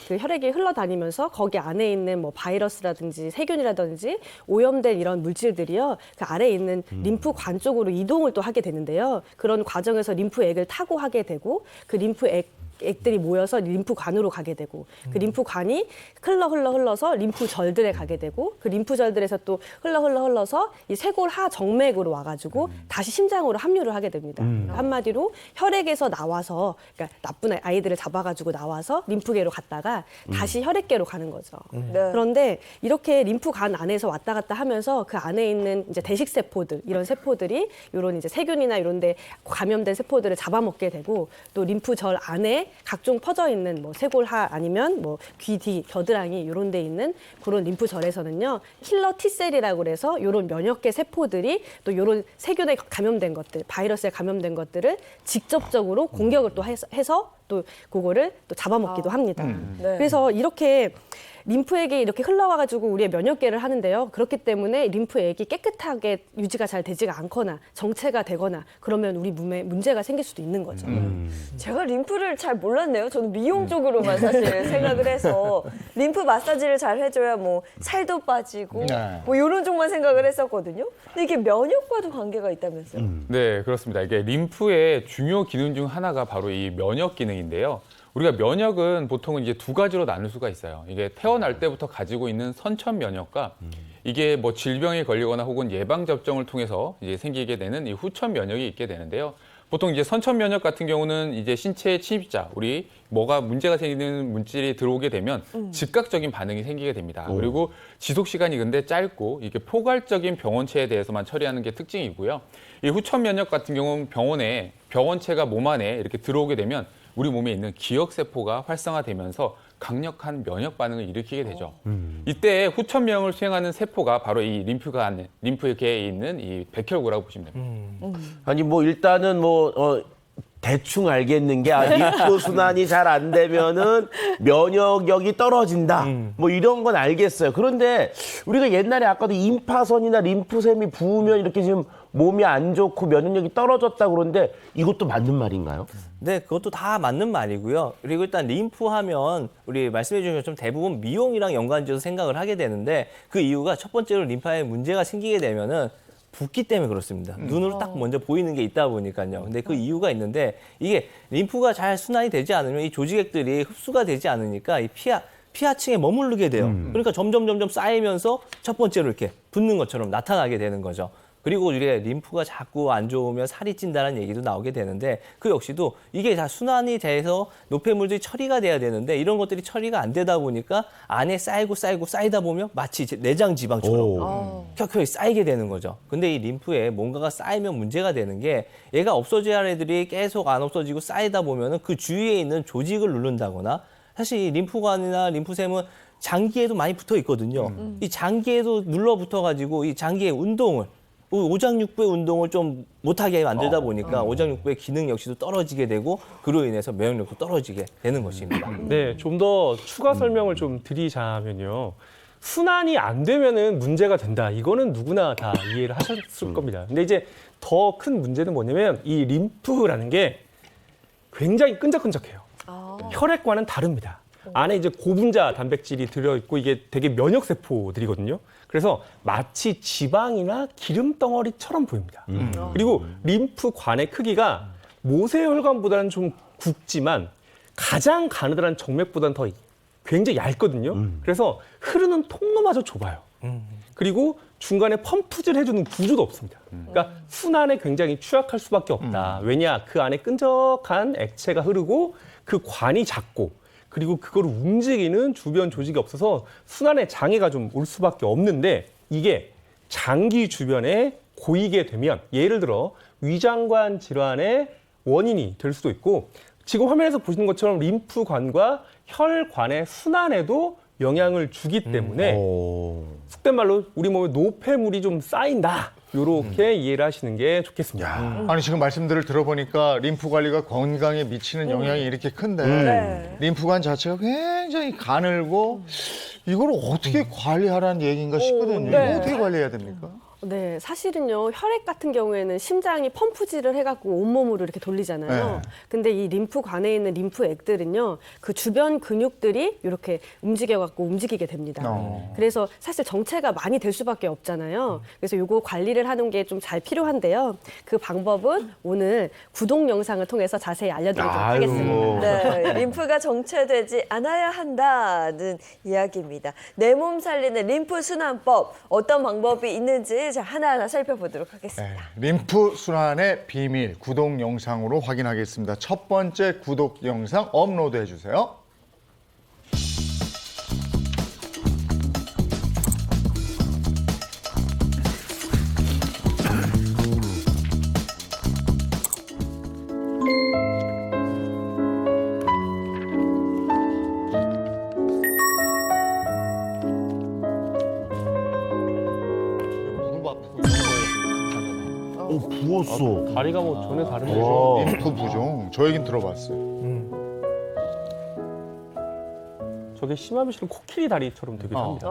혈액이 흘러다니면서 거기 안에 있는 뭐 바이러스라든지 세균이라든지 오염된 이런 물질들이요. 그 아래에 있는 림프관 쪽으로 이동을 또 하게 되는데요. 그런 과정에서 림프액을 타고 하게 되고 그 림프액들이 모여서 림프관으로 가게 되고 그 림프관이 흘러서 림프절들에 가게 되고 그 림프절들에서 또 흘러서 이 쇄골하 정맥으로 와가지고 다시 심장으로 합류를 하게 됩니다. 한마디로 혈액에서 나와서 그러니까 나쁜 아이들을 잡아가지고 나와서 림프계로 갔다가 다시 혈액계로 가는 거죠. 네. 그런데 이렇게 림프관 안에서 왔다 갔다 하면서 그 안에 있는 이제 대식세포들 이런 세포들이 이런 이제 세균이나 이런데 감염된 세포들을 잡아먹게 되고 또 림프절 안에 각종 퍼져 있는 뭐 쇄골하 아니면 뭐 귀 뒤 겨드랑이 이런 데 있는 그런 림프절에서는요 킬러 T셀이라고 그래서 이런 면역계 세포들이 또 이런 세균에 감염된 것들 바이러스에 감염된 것들을 직접적으로 공격을 또 해서 또 그거를 또 잡아먹기도 합니다. 네. 그래서 이렇게 림프액이 이렇게 흘러와가지고 우리의 면역계를 하는데요. 그렇기 때문에 림프액이 깨끗하게 유지가 잘 되지가 않거나 정체가 되거나 그러면 우리 몸에 문제가 생길 수도 있는 거죠. 제가 림프를 잘 몰랐네요. 저는 미용 쪽으로만 사실 생각을 해서 림프 마사지를 잘 해줘야 뭐 살도 빠지고 네. 뭐 이런 쪽만 생각을 했었거든요. 근데 이게 면역과도 관계가 있다면서요? 네, 그렇습니다. 이게 림프의 중요 기능 중 하나가 바로 이 면역 기능인데요. 우리가 면역은 보통은 이제 두 가지로 나눌 수가 있어요. 이게 태어날 때부터 가지고 있는 선천 면역과 이게 뭐 질병에 걸리거나 혹은 예방 접종을 통해서 이제 생기게 되는 이 후천 면역이 있게 되는데요. 보통 이제 선천 면역 같은 경우는 이제 신체에 침입자, 우리 뭐가 문제가 생기는 물질이 들어오게 되면 즉각적인 반응이 생기게 됩니다. 그리고 지속 시간이 근데 짧고 이게 포괄적인 병원체에 대해서만 처리하는 게 특징이고요. 이 후천 면역 같은 경우는 병원체가 몸 안에 이렇게 들어오게 되면 우리 몸에 있는 기억세포가 활성화되면서 강력한 면역 반응을 일으키게 되죠. 이때 후천 면역을 수행하는 세포가 바로 이 림프계에 있는 이 백혈구라고 보시면 됩니다. 아니 뭐 일단은 대충 알겠는 게 림프 순환이 잘 안 되면은 면역력이 떨어진다. 뭐 이런 건 알겠어요. 그런데 우리가 옛날에 아까도 임파선이나 림프샘이 부으면 이렇게 지금 몸이 안 좋고 면역력이 떨어졌다 그러는데 이것도 맞는 말인가요? 네, 그것도 다 맞는 말이고요. 그리고 일단 림프 하면 우리 말씀해 주신 것처럼 대부분 미용이랑 연관지어서 생각을 하게 되는데 그 이유가 첫 번째로 림파에 문제가 생기게 되면은 붓기 때문에 그렇습니다. 눈으로 딱 먼저 보이는 게 있다 보니까요. 근데 그 이유가 있는데 이게 림프가 잘 순환이 되지 않으면 이 조직액들이 흡수가 되지 않으니까 이 피하층에 머무르게 돼요. 그러니까 점점 쌓이면서 첫 번째로 이렇게 붓는 것처럼 나타나게 되는 거죠. 그리고 우리가 림프가 자꾸 안 좋으면 살이 찐다는 얘기도 나오게 되는데 그 역시도 이게 다 순환이 돼서 노폐물들이 처리가 돼야 되는데 이런 것들이 처리가 안 되다 보니까 안에 쌓이다 보면 마치 내장 지방처럼 켜켜이 쌓이게 되는 거죠. 근데 이 림프에 뭔가가 쌓이면 문제가 되는 게 얘가 없어져야 할 애들이 계속 안 없어지고 쌓이다 보면은 그 주위에 있는 조직을 누른다거나 사실 이 림프관이나 림프샘은 장기에도 많이 붙어 있거든요. 이 장기에도 눌러붙어가지고 이 장기의 운동을 오장육부의 운동을 좀 못하게 만들다 보니까 오장육부의 기능 역시도 떨어지게 되고 그로 인해서 면역력도 떨어지게 되는 것입니다. 네, 좀 더 추가 설명을 좀 드리자면요. 순환이 안 되면은 문제가 된다. 이거는 누구나 다 이해를 하셨을 겁니다. 근데 이제 더 큰 문제는 뭐냐면 이 림프라는 게 굉장히 끈적끈적해요. 혈액과는 다릅니다. 안에 이제 고분자 단백질이 들어있고 이게 되게 면역 세포들이거든요. 그래서 마치 지방이나 기름 덩어리처럼 보입니다. 그리고 림프관의 크기가 모세혈관보다는 좀 굵지만 가장 가느다란 정맥보다는 더 굉장히 얇거든요. 그래서 흐르는 통로마저 좁아요. 그리고 중간에 펌프질 해주는 구조도 없습니다. 그러니까 순환에 굉장히 취약할 수밖에 없다. 왜냐? 그 안에 끈적한 액체가 흐르고 그 관이 작고 그리고 그걸 움직이는 주변 조직이 없어서 순환에 장애가 좀 올 수밖에 없는데 이게 장기 주변에 고이게 되면 예를 들어 위장관 질환의 원인이 될 수도 있고 지금 화면에서 보시는 것처럼 림프관과 혈관의 순환에도 영향을 주기 때문에 속된 말로 우리 몸에 노폐물이 좀 쌓인다. 이렇게 이해를 하시는 게 좋겠습니다. 아니 지금 말씀들을 들어보니까 림프 관리가 건강에 미치는 영향이 이렇게 큰데 네. 림프관 자체가 굉장히 가늘고 이걸 어떻게 관리하라는 얘기인가 싶거든요. 네. 이거 어떻게 관리해야 됩니까? 네, 사실은요, 혈액 같은 경우에는 심장이 펌프질을 해갖고 온몸으로 이렇게 돌리잖아요. 네. 근데 이 림프관에 있는 림프액들은요, 그 주변 근육들이 이렇게 움직여갖고 움직이게 됩니다. 그래서 사실 정체가 많이 될 수밖에 없잖아요. 그래서 요거 관리를 하는 게 좀 잘 필요한데요. 그 방법은 오늘 구독 영상을 통해서 자세히 알려드리도록 하겠습니다. 네, 림프가 정체되지 않아야 한다는 이야기입니다. 내 몸 살리는 림프 순환법 어떤 방법이 있는지 자, 하나하나 살펴보도록 하겠습니다. 네, 림프 순환의 비밀 구독 영상으로 확인하겠습니다. 첫 번째 구독 영상 업로드해 주세요. 부었어. 다리가 뭐 전혀 다른데. 와. 림프 부종 저 얘긴 들어봤어요. 저게 심하면 실은 코끼리 다리처럼 되기도 합니다.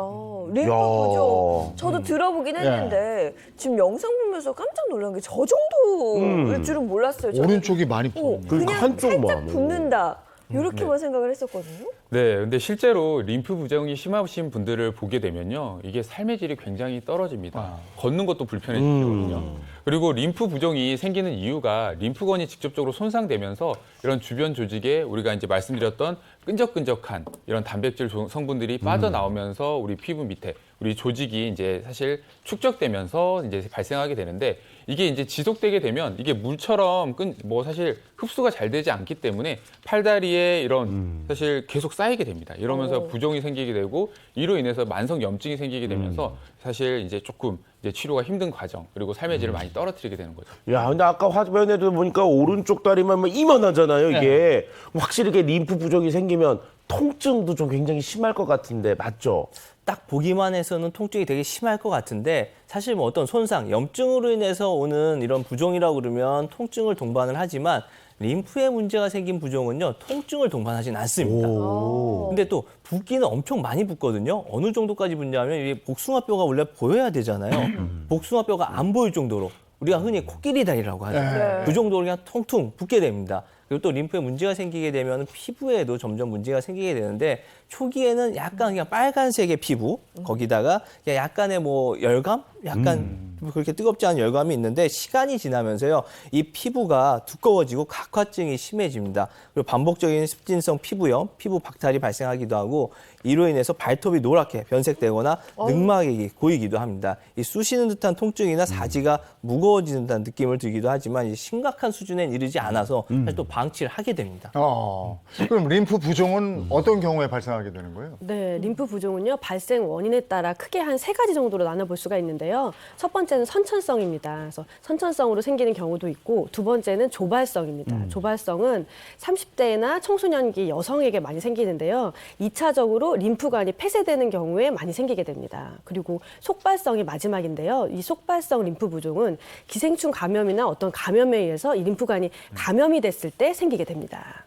림프 야. 부종 저도 들어보긴 했는데 지금 영상 보면서 깜짝 놀란 게 저 정도일 줄은 몰랐어요. 저는. 오른쪽이 많이 부었네. 그냥 그러니까 한쪽만. 살짝 붓는다. 이렇게만 생각을 했었거든요. 네, 근데 실제로 림프 부종이 심하신 분들을 보게 되면요, 이게 삶의 질이 굉장히 떨어집니다. 걷는 것도 불편해지거든요. 그리고 림프 부종이 생기는 이유가 림프관이 직접적으로 손상되면서 이런 주변 조직에 우리가 이제 말씀드렸던 끈적끈적한 이런 단백질 성분들이 빠져나오면서 우리 피부 밑에 우리 조직이 이제 사실 축적되면서 이제 발생하게 되는데 이게 이제 지속되게 되면 이게 물처럼 뭐 사실 흡수가 잘 되지 않기 때문에 팔다리에 이런 사실 계속 쌓이게 됩니다. 이러면서 부종이 생기게 되고 이로 인해서 만성 염증이 생기게 되면서 사실 이제 조금 이제 치료가 힘든 과정 그리고 삶의 질을 많이 떨어뜨리게 되는 거죠. 야, 근데 아까 화면에도 보니까 오른쪽 다리만 뭐 이만하잖아요, 이게. 확실히 이게 림프 부종이 생기면 통증도 좀 굉장히 심할 것 같은데, 맞죠? 딱 보기만 해서는 통증이 되게 심할 것 같은데 사실 뭐 어떤 손상, 염증으로 인해서 오는 이런 부종이라고 그러면 통증을 동반을 하지만 림프에 문제가 생긴 부종은요, 통증을 동반하진 않습니다. 근데 또 붓기는 엄청 많이 붓거든요. 어느 정도까지 붓냐면 이 복숭아뼈가 원래 보여야 되잖아요. 복숭아뼈가 안 보일 정도로 우리가 흔히 코끼리 다리라고 하죠. 그 정도로 그냥 통통 붓게 됩니다. 그리고 또 림프에 문제가 생기게 되면 피부에도 점점 문제가 생기게 되는데 초기에는 약간 그냥 빨간색의 피부 거기다가 그냥 약간의 뭐 열감? 약간 그렇게 뜨겁지 않은 열감이 있는데 시간이 지나면서요. 이 피부가 두꺼워지고 각화증이 심해집니다. 그리고 반복적인 습진성 피부염, 피부 박탈이 발생하기도 하고 이로 인해서 발톱이 노랗게 변색되거나 늑막이 고이기도 합니다. 이 쑤시는 듯한 통증이나 사지가 무거워지는 듯한 느낌을 들기도 하지만 이 심각한 수준엔 이르지 않아서 사실 또 방치를 하게 됩니다. 그럼 림프 부종은 어떤 경우에 발생하게 되는 거예요? 네, 림프 부종은요, 발생 원인에 따라 크게 한 3가지 정도로 나눠볼 수가 있는데요. 첫 번째는 선천성입니다. 그래서 선천성으로 생기는 경우도 있고, 두 번째는 조발성입니다. 조발성은 30대나 청소년기 여성에게 많이 생기는데요. 2차적으로 림프관이 폐쇄되는 경우에 많이 생기게 됩니다. 그리고 속발성이 마지막인데요. 이 속발성 림프 부종은 기생충 감염이나 어떤 감염에 의해서 이 림프관이 감염이 됐을 때 생기게 됩니다.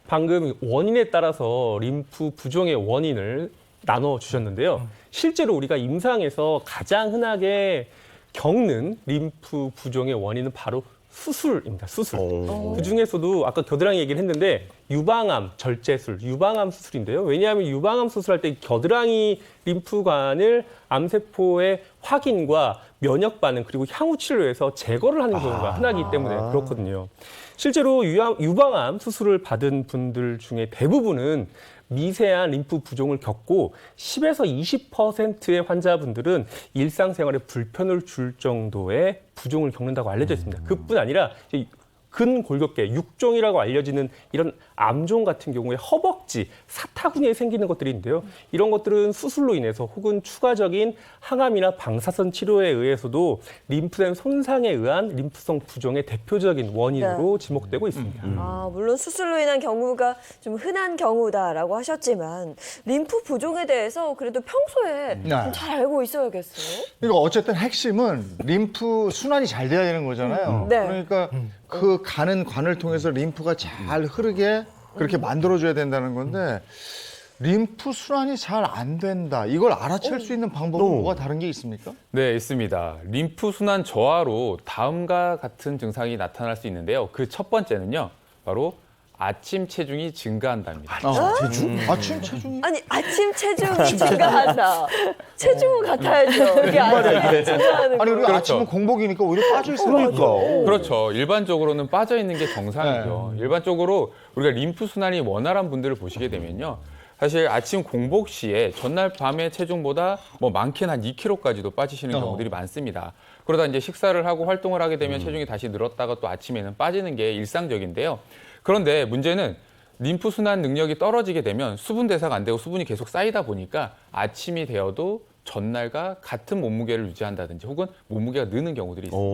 방금 원인에 따라서 림프 부종의 원인을 나눠 주셨는데요. 실제로 우리가 임상에서 가장 흔하게 겪는 림프 부종의 원인은 바로 수술입니다. 수술. 그 중에서도 아까 겨드랑이 얘기를 했는데 유방암 절제술, 유방암 수술인데요. 왜냐하면 유방암 수술할 때 겨드랑이 림프관을 암세포의 확인과 면역 반응 그리고 향후 치료에서 제거를 하는 경우가 흔하기 때문에 그렇거든요. 실제로 유방암 수술을 받은 분들 중에 대부분은 미세한 림프 부종을 겪고 10에서 20%의 환자분들은 일상생활에 불편을 줄 정도의 부종을 겪는다고 알려져 있습니다. 그뿐 아니라 근골격계, 육종이라고 알려지는 이런 암종 같은 경우에 허벅지, 사타구니에 생기는 것들이 있는데요. 이런 것들은 수술로 인해서 혹은 추가적인 항암이나 방사선 치료에 의해서도 림프된 손상에 의한 림프성 부종의 대표적인 원인으로 지목되고 있습니다. 물론 수술로 인한 경우가 좀 흔한 경우다라고 하셨지만 림프 부종에 대해서 그래도 평소에 좀 잘 알고 있어야겠어요. 그러니까 어쨌든 핵심은 림프 순환이 잘 돼야 되는 거잖아요. 네. 그러니까 그 가는 관을 통해서 림프가 잘 흐르게 그렇게 만들어줘야 된다는 건데 림프 순환이 잘 안 된다. 이걸 알아챌 수 있는 방법은 뭐가 다른 게 있습니까? 네, 있습니다. 림프 순환 저하로 다음과 같은 증상이 나타날 수 있는데요. 그 첫 번째는요, 바로 아침 체중이 증가한답니다. 아침 체중이? 아니 아침 체중이 증가한다. 체중은 같아야죠. 이게 아침에 증가하는 아니 거. 우리가 아침은 공복이니까 오히려 빠져 있어요. 그러니까. 그렇죠. 일반적으로는 빠져 있는 게 정상이죠. 일반적으로 우리가 림프 순환이 원활한 분들을 보시게 되면요. 사실 아침 공복 시에 전날 밤의 체중보다 뭐 많게는 한 2kg까지도 빠지시는 경우들이 많습니다. 그러다 이제 식사를 하고 활동을 하게 되면 체중이 다시 늘었다가 또 아침에는 빠지는 게 일상적인데요. 그런데 문제는 림프 순환 능력이 떨어지게 되면 수분 대사가 안 되고 수분이 계속 쌓이다 보니까 아침이 되어도 전날과 같은 몸무게를 유지한다든지 혹은 몸무게가 느는 경우들이 있습니다.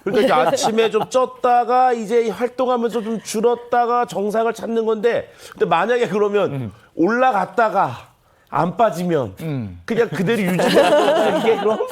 그러니까 이제 아침에 좀 쪘다가 이제 활동하면서 좀 줄었다가 정상을 찾는 건데, 근데 만약에 그러면 올라갔다가 안 빠지면 그냥 그대로 유지되는 이게 그럼?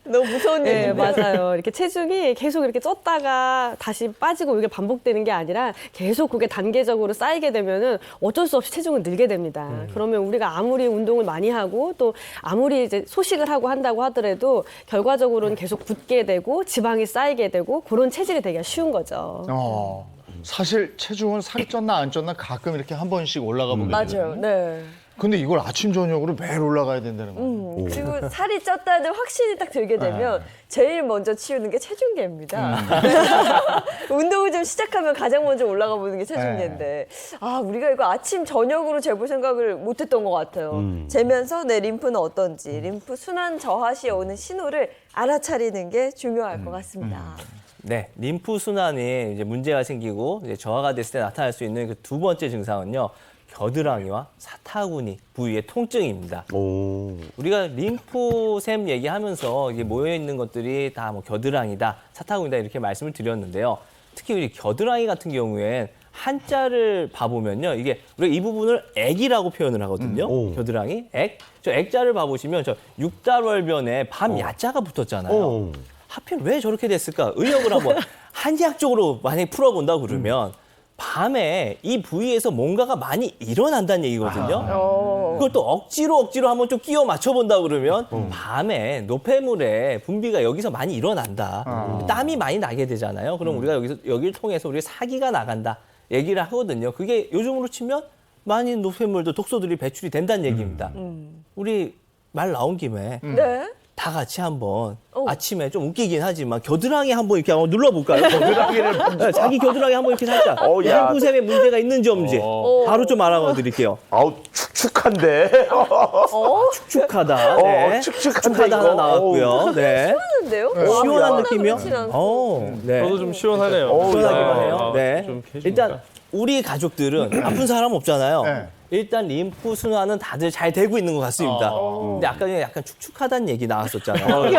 너무 무서운 네, 얘기인데. 맞아요. 이렇게 체중이 계속 이렇게 쪘다가 다시 빠지고 이게 반복되는 게 아니라 계속 그게 단계적으로 쌓이게 되면은 어쩔 수 없이 체중은 늘게 됩니다. 그러면 우리가 아무리 운동을 많이 하고 또 아무리 이제 소식을 하고 한다고 하더라도 결과적으로는 계속 붓게 되고 지방이 쌓이게 되고 그런 체질이 되기가 쉬운 거죠. 사실 체중은 살이 쪘나 안 쪘나 가끔 이렇게 한 번씩 올라가 보게 맞아요. 되거든요. 네. 근데 이걸 아침 저녁으로 매일 올라가야 된다는 거예요. 그리고 살이 쪘다는 확신이 딱 들게 되면 제일 먼저 치우는 게 체중계입니다. 운동을 좀 시작하면 가장 먼저 올라가 보는 게 체중계인데 아 우리가 이거 아침 저녁으로 재볼 생각을 못했던 것 같아요. 재면서 내 림프는 어떤지 림프 순환 저하 시에 오는 신호를 알아차리는 게 중요할 것 같습니다. 네, 림프 순환에 이제 문제가 생기고 이제 저하가 됐을 때 나타날 수 있는 그 두 번째 증상은요. 겨드랑이와 사타구니 부위의 통증입니다. 우리가 림프샘 얘기하면서 이게 모여 있는 것들이 다 뭐 겨드랑이다, 사타구니다 이렇게 말씀을 드렸는데요. 특히 우리 겨드랑이 같은 경우엔 한자를 봐보면요, 이게 우리가 이 부분을 액이라고 표현을 하거든요. 겨드랑이, 액. 저 액자를 봐보시면 저 육달월변에 밤 야자가 붙었잖아요. 하필 왜 저렇게 됐을까? 의역을 한번 한의학적으로 만약에 풀어본다 그러면. 밤에 이 부위에서 뭔가가 많이 일어난다는 얘기거든요. 그걸 또 억지로 한번 좀 끼워 맞춰본다 그러면 밤에 노폐물의 분비가 여기서 많이 일어난다. 땀이 많이 나게 되잖아요. 그럼 우리가 여기를 통해서 우리 사기가 나간다 얘기를 하거든요. 그게 요즘으로 치면 많이 노폐물도 독소들이 배출이 된다는 얘기입니다. 우리 말 나온 김에 네. 다 같이 한번 아침에 좀 웃기긴 하지만 겨드랑이 한번 이렇게 한번 눌러볼까요? 겨드랑이를 자기 겨드랑이 한번 이렇게 살짝 림프샘에 문제가 있는지 없는지 바로 좀 알아봐 드릴게요. 아우 축축한데. 축축하다. 네. 축축하다 하나 나왔고요. 네. 시원한데요? 시원한 느낌이요? 네. 저도 좀 시원하네요. 시원하기만 해요. 네. 좀 해줍니다. 일단 우리 가족들은 아픈 사람 없잖아요. 네. 일단 림프 순환은 다들 잘 되고 있는 것 같습니다. 근데 아까 전에 약간 축축하다는 얘기 나왔었잖아요.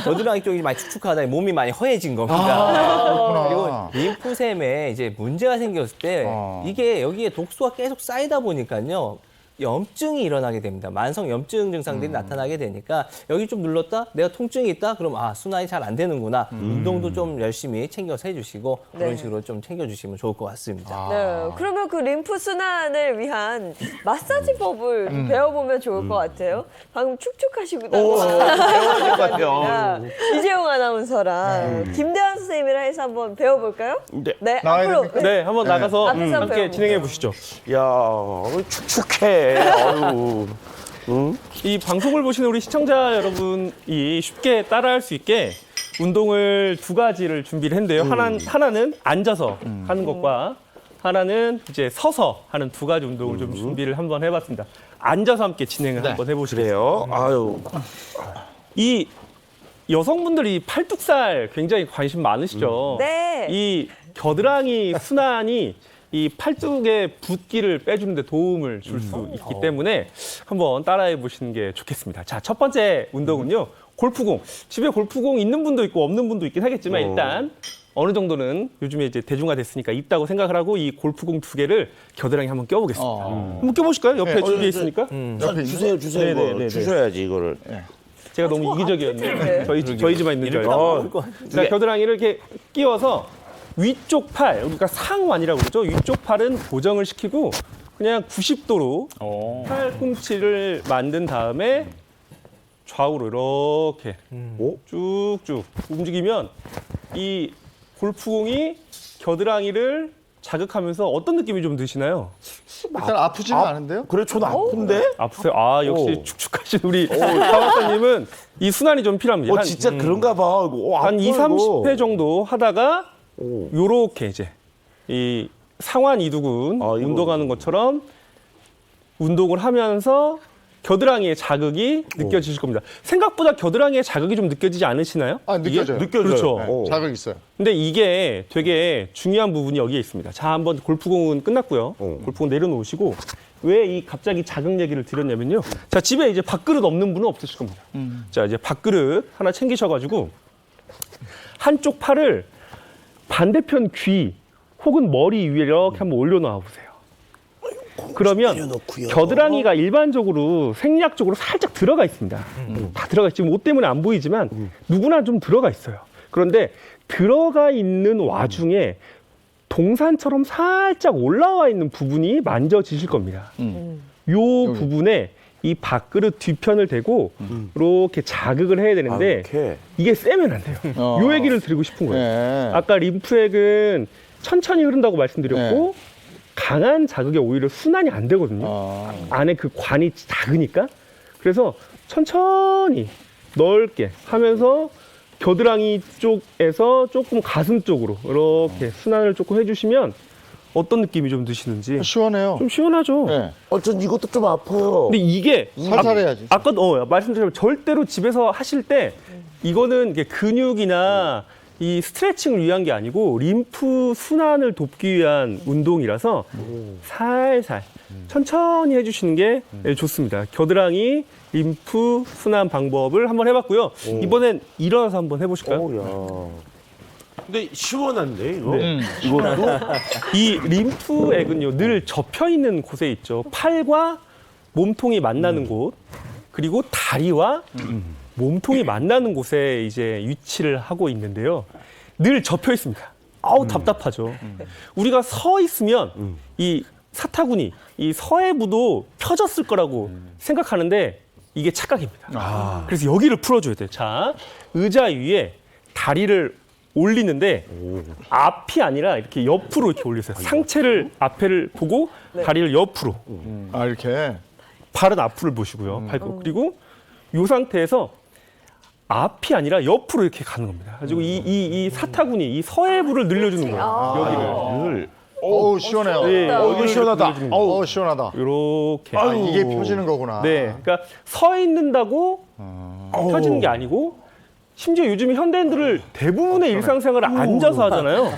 겨드랑이 쪽이 많이 축축하다, 몸이 많이 허해진 겁니다. 그리고 림프샘에 이제 문제가 생겼을 때 이게 여기에 독소가 계속 쌓이다 보니까요. 염증이 일어나게 됩니다. 만성 염증 증상들이 나타나게 되니까 여기 좀 눌렀다? 내가 통증이 있다? 그럼 순환이 잘 안 되는구나. 운동도 좀 열심히 챙겨서 해주시고 그런 식으로 좀 챙겨주시면 좋을 것 같습니다. 네. 그러면 그 림프 순환을 위한 마사지법을 좀 배워보면 좋을 것 같아요. 방금 축축하시고 배워야 될 것 같아요. 이재용 아나운서랑 김대환 선생님이랑 해서 한번 배워볼까요? 네. 나와야 앞으로 됩니까? 네, 한번 나가서 앞에서 한번 함께 배워볼게요. 진행해 보시죠. 야, 축축해. 아유. 이 방송을 보시는 우리 시청자 여러분이 쉽게 따라할 수 있게 운동을 두 가지를 준비를 했는데요. 하나는 앉아서 하는 것과 하나는 이제 서서 하는 두 가지 운동을 좀 준비를 한번 해봤습니다. 앉아서 함께 진행을 한번 해보시겠어요? 그래요? 아유. 이 여성분들이 팔뚝살 굉장히 관심 많으시죠? 네. 이 겨드랑이 순환이 이 팔뚝의 붓기를 빼주는 데 도움을 줄 수 있기 때문에 한번 따라해 보시는 게 좋겠습니다. 자, 첫 번째 운동은요. 골프공. 집에 골프공 있는 분도 있고 없는 분도 있긴 하겠지만 일단 어느 정도는 요즘에 이제 대중화됐으니까 있다고 생각을 하고 이 골프공 두 개를 겨드랑이 한번 껴보겠습니다. 한번 껴보실까요? 옆에 준비했으니까. 주세요. 네, 이거. 주셔야지 이거를. 제가 너무 이기적이었네요. 네. 저희 집만 있는 줄 알고. 자, 겨드랑이를 이렇게 끼워서 위쪽 팔, 우리가 상완이라고 그러죠. 위쪽 팔은 고정을 시키고 그냥 90도로 팔꿈치를 만든 다음에 좌우로 이렇게 쭉쭉 움직이면 이 골프공이 겨드랑이를 자극하면서 어떤 느낌이 좀 드시나요? 일단 아프지는 않은데요? 그래, 저도 아픈데? 아프세요? 아, 역시 오. 축축하신 우리 박박사님은 이 순환이 좀 필요합니다. 진짜 그런가 봐. 이거. 한 2, 아파, 30회 이거. 정도 하다가 오. 요렇게 이제 이 상완 이두근 이거. 운동하는 것처럼 운동을 하면서 겨드랑이의 자극이 느껴지실 겁니다. 생각보다 겨드랑이의 자극이 좀 느껴지지 않으시나요? 아, 느껴져요. 이게? 느껴져요. 그렇죠. 네. 자극 있어요. 근데 이게 되게 중요한 부분이 여기에 있습니다. 자, 한번 골프공은 끝났고요. 골프공 내려놓으시고 왜 이 갑자기 자극 얘기를 드렸냐면요. 자, 집에 이제 밥그릇 없는 분은 없으실 겁니다. 자, 이제 밥그릇 하나 챙기셔가지고 한쪽 팔을 반대편 귀 혹은 머리 위에 이렇게 한번 올려놔 보세요. 그러면 내려놓고요. 겨드랑이가 일반적으로 생리학적으로 살짝 들어가 있습니다. 다 들어가 있지. 옷 때문에 안 보이지만 누구나 좀 들어가 있어요. 그런데 들어가 있는 와중에 동산처럼 살짝 올라와 있는 부분이 만져지실 겁니다. 요 부분에 이 밥그릇 뒤편을 대고 이렇게 자극을 해야 되는데 이렇게. 이게 세면 안 돼요. 요 얘기를 드리고 싶은 거예요. 네. 아까 림프액은 천천히 흐른다고 말씀드렸고 강한 자극에 오히려 순환이 안 되거든요. 안에 그 관이 작으니까. 그래서 천천히 넓게 하면서 겨드랑이 쪽에서 조금 가슴 쪽으로 이렇게 순환을 조금 해주시면 어떤 느낌이 좀 드시는지. 시원해요. 좀 시원하죠. 네. 전 이것도 좀 아파요. 근데 이게 살살 해야지. 아까 말씀드렸지만 절대로 집에서 하실 때 이거는 이게 근육이나 이 스트레칭을 위한 게 아니고 림프 순환을 돕기 위한 운동이라서 살살 천천히 해주시는 게 좋습니다. 겨드랑이 림프 순환 방법을 한번 해봤고요. 이번엔 일어나서 한번 해보실까요? 오, 야. 근데 시원한데 이거? 네. 이것도? 이 림프액은요 늘 접혀 있는 곳에 있죠. 팔과 몸통이 만나는 곳 그리고 다리와 몸통이 만나는 곳에 이제 위치를 하고 있는데요. 늘 접혀 있습니다. 아우 답답하죠. 우리가 서 있으면 이 사타구니, 이 서해부도 펴졌을 거라고 생각하는데 이게 착각입니다. 그래서 여기를 풀어줘야 돼요. 자, 의자 위에 다리를 올리는데 앞이 아니라 이렇게 옆으로 이렇게 올리세요. 상체를 앞에를 보고 다리를 옆으로. 아, 이렇게. 발은 앞을 보시고요. 발끝. 그리고 이 상태에서 앞이 아니라 옆으로 이렇게 가는 겁니다. 가지고 이 사타구니, 이 서해부를 늘려주는 거예요. 여기를. 어우, 시원해요. 네, 이게 시원하다. 어우, 시원하다. 이렇게. 아, 이게 펴지는 거구나. 네, 그러니까 서 있는다고 펴지는 게 아니고 심지어 요즘 현대인들을 대부분의 일상생활을 앉아서 하잖아요.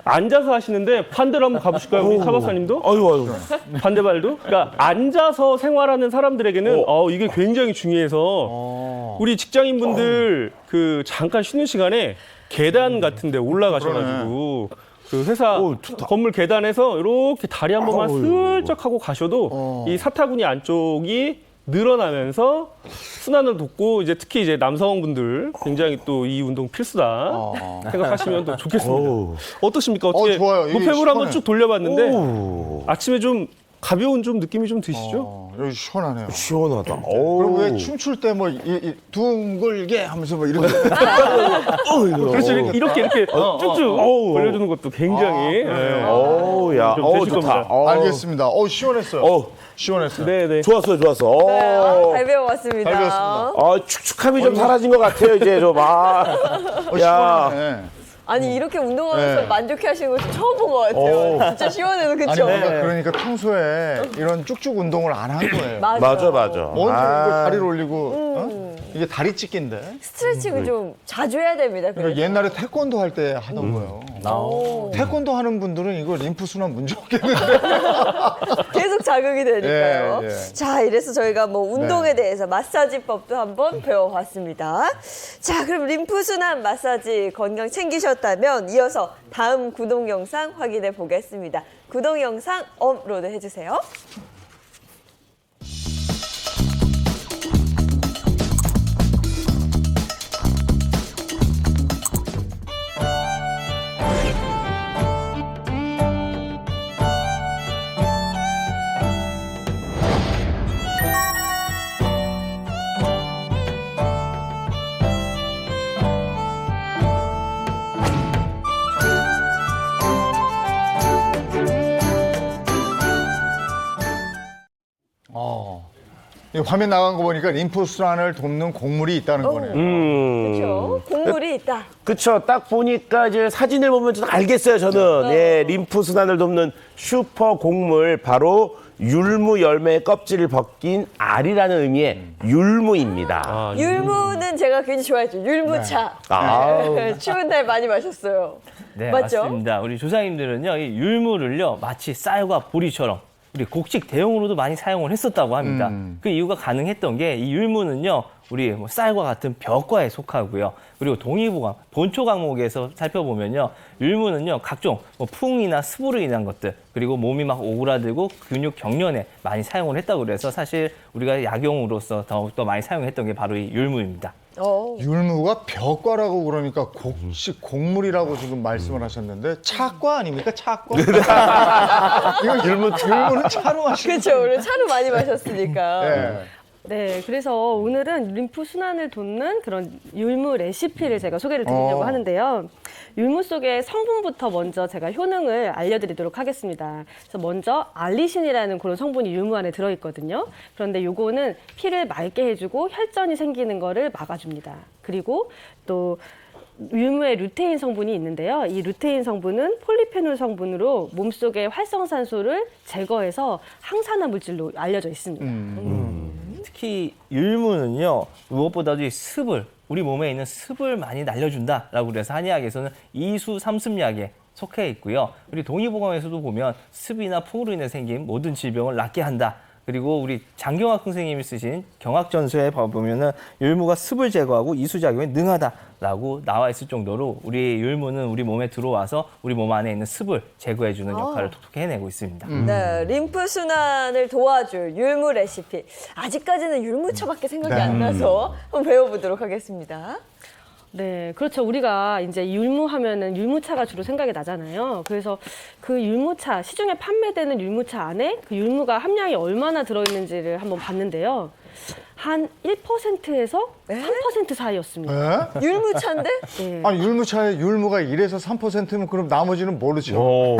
앉아서 하시는데 반대로 한번 가보실까요, 우리 타박사님도? 아유. 반대발도? 그러니까 앉아서 생활하는 사람들에게는 이게 굉장히 중요해서 우리 직장인분들 그 잠깐 쉬는 시간에 계단 같은 데 올라가셔가지고 그 회사 건물 계단에서 이렇게 다리 한 번만 슬쩍 하고 가셔도 이 사타구니 안쪽이 늘어나면서 순환을 돕고 이제 특히 이제 남성분들 굉장히 또 이 운동 필수다 생각하시면 또 좋겠습니다. 어떠십니까? 어떻게 좋아요. 이게 노폐물 한번 시원해. 쭉 돌려봤는데 아침에 좀 가벼운 좀 느낌이 좀 드시죠? 여기 시원하네요. 시원하다. 그리고 왜 춤출 때 뭐 둥글게 하면서 뭐 이렇게 그렇죠. 이렇게 쭉쭉 올려주는 것도 굉장히 어우, 야. 좀 되실 좋다. 겁니다. 알겠습니다. 시원했어요. 시원했어요. 네네. 좋았어. 네, 잘 배워왔습니다. 잘 배웠습니다. 축축함이 좀 사라진 것 같아요, 이제 좀. 시원해. 아니 이렇게 운동하면서 네. 만족해하시는 거 처음 본 것 같아요. 진짜 시원해서 아니 그쵸? 뭔가 그러니까 평소에 이런 쭉쭉 운동을 안 한 거예요. 맞아. 먼저 이거 다리를 올리고 이게 다리 찢기인데. 스트레칭을 좀 자주 해야 됩니다. 그러니까 그래서. 옛날에 태권도 할 때 하던 거예요. 태권도 하는 분들은 이거 림프 순환 문제 없겠는데. 계속 자극이 되니까요. 예. 자, 이래서 저희가 뭐 운동에 대해서 마사지법도 한번 배워봤습니다. 자, 그럼 림프순환 마사지 건강 챙기셨다면 이어서 다음 구독 영상 확인해 보겠습니다. 구독 영상 업로드 해주세요. 이 화면 나간 거 보니까 림프 순환을 돕는 곡물이 있다는 거네요. 그렇죠. 곡물이 있다. 그쵸. 딱 보니까 이제 사진을 보면 좀 알겠어요, 저는. 예, 림프 순환을 돕는 슈퍼 곡물, 바로 율무 열매의 껍질을 벗긴 알이라는 의미의 율무입니다. 율무는 제가 굉장히 좋아했죠. 율무차. 아우. 추운 날 많이 마셨어요. 네, 맞죠? 맞습니다. 우리 조상님들은요, 이 율무를요, 마치 쌀과 보리처럼 우리 곡식 대용으로도 많이 사용을 했었다고 합니다. 그 이유가 가능했던 게 이 율무는요, 우리 뭐 쌀과 같은 벽과에 속하고요. 그리고 동의보감, 본초 강목에서 살펴보면요, 율무는요, 각종 뭐 풍이나 스부로 인한 것들, 그리고 몸이 막 오그라들고 근육 경련에 많이 사용을 했다고 그래서 사실 우리가 약용으로서 더욱더 많이 사용했던 게 바로 이 율무입니다. 율무가 벽과라고 그러니까 곡식 곡물이라고 지금 말씀을 하셨는데 차과 아닙니까? 차과? 이거 율무는 차로 하시는 그렇죠. 우리 차로 많이 마셨으니까. 네. 네, 그래서 오늘은 림프 순환을 돕는 그런 율무 레시피를 제가 소개를 드리려고 하는데요. 율무 속의 성분부터 먼저 제가 효능을 알려드리도록 하겠습니다. 그래서 먼저 알리신이라는 그런 성분이 율무 안에 들어있거든요. 그런데 요거는 피를 맑게 해주고 혈전이 생기는 거를 막아줍니다. 그리고 또 율무에 루테인 성분이 있는데요. 이 루테인 성분은 폴리페놀 성분으로 몸속의 활성산소를 제거해서 항산화 물질로 알려져 있습니다. 특히 율무는요, 무엇보다도 이 습을, 우리 몸에 있는 습을 많이 날려준다라고 그래서 한의학에서는 이수 삼습약에 속해 있고요. 우리 동의보감에서도 보면 습이나 풍으로 인해 생긴 모든 질병을 낫게 한다. 그리고 우리 장경학 선생님이 쓰신 경학전서에 보면은 율무가 습을 제거하고 이수작용에 능하다라고 나와 있을 정도로 우리 율무는 우리 몸에 들어와서 우리 몸 안에 있는 습을 제거해주는 역할을 톡톡히 해내고 있습니다. 네, 림프 순환을 도와줄 율무 레시피. 아직까지는 율무차밖에 생각이 안 나서 한번 배워보도록 하겠습니다. 네, 그렇죠. 우리가 이제 율무 하면은 율무차가 주로 생각이 나잖아요. 그래서 그 율무차, 시중에 판매되는 율무차 안에 그 율무가 함량이 얼마나 들어있는지를 한번 봤는데요. 한 1%에서 3% 사이였습니다. 네? 율무차인데? 네. 아니 율무차에 율무가 1에서 3%면 그럼 나머지는 모르죠.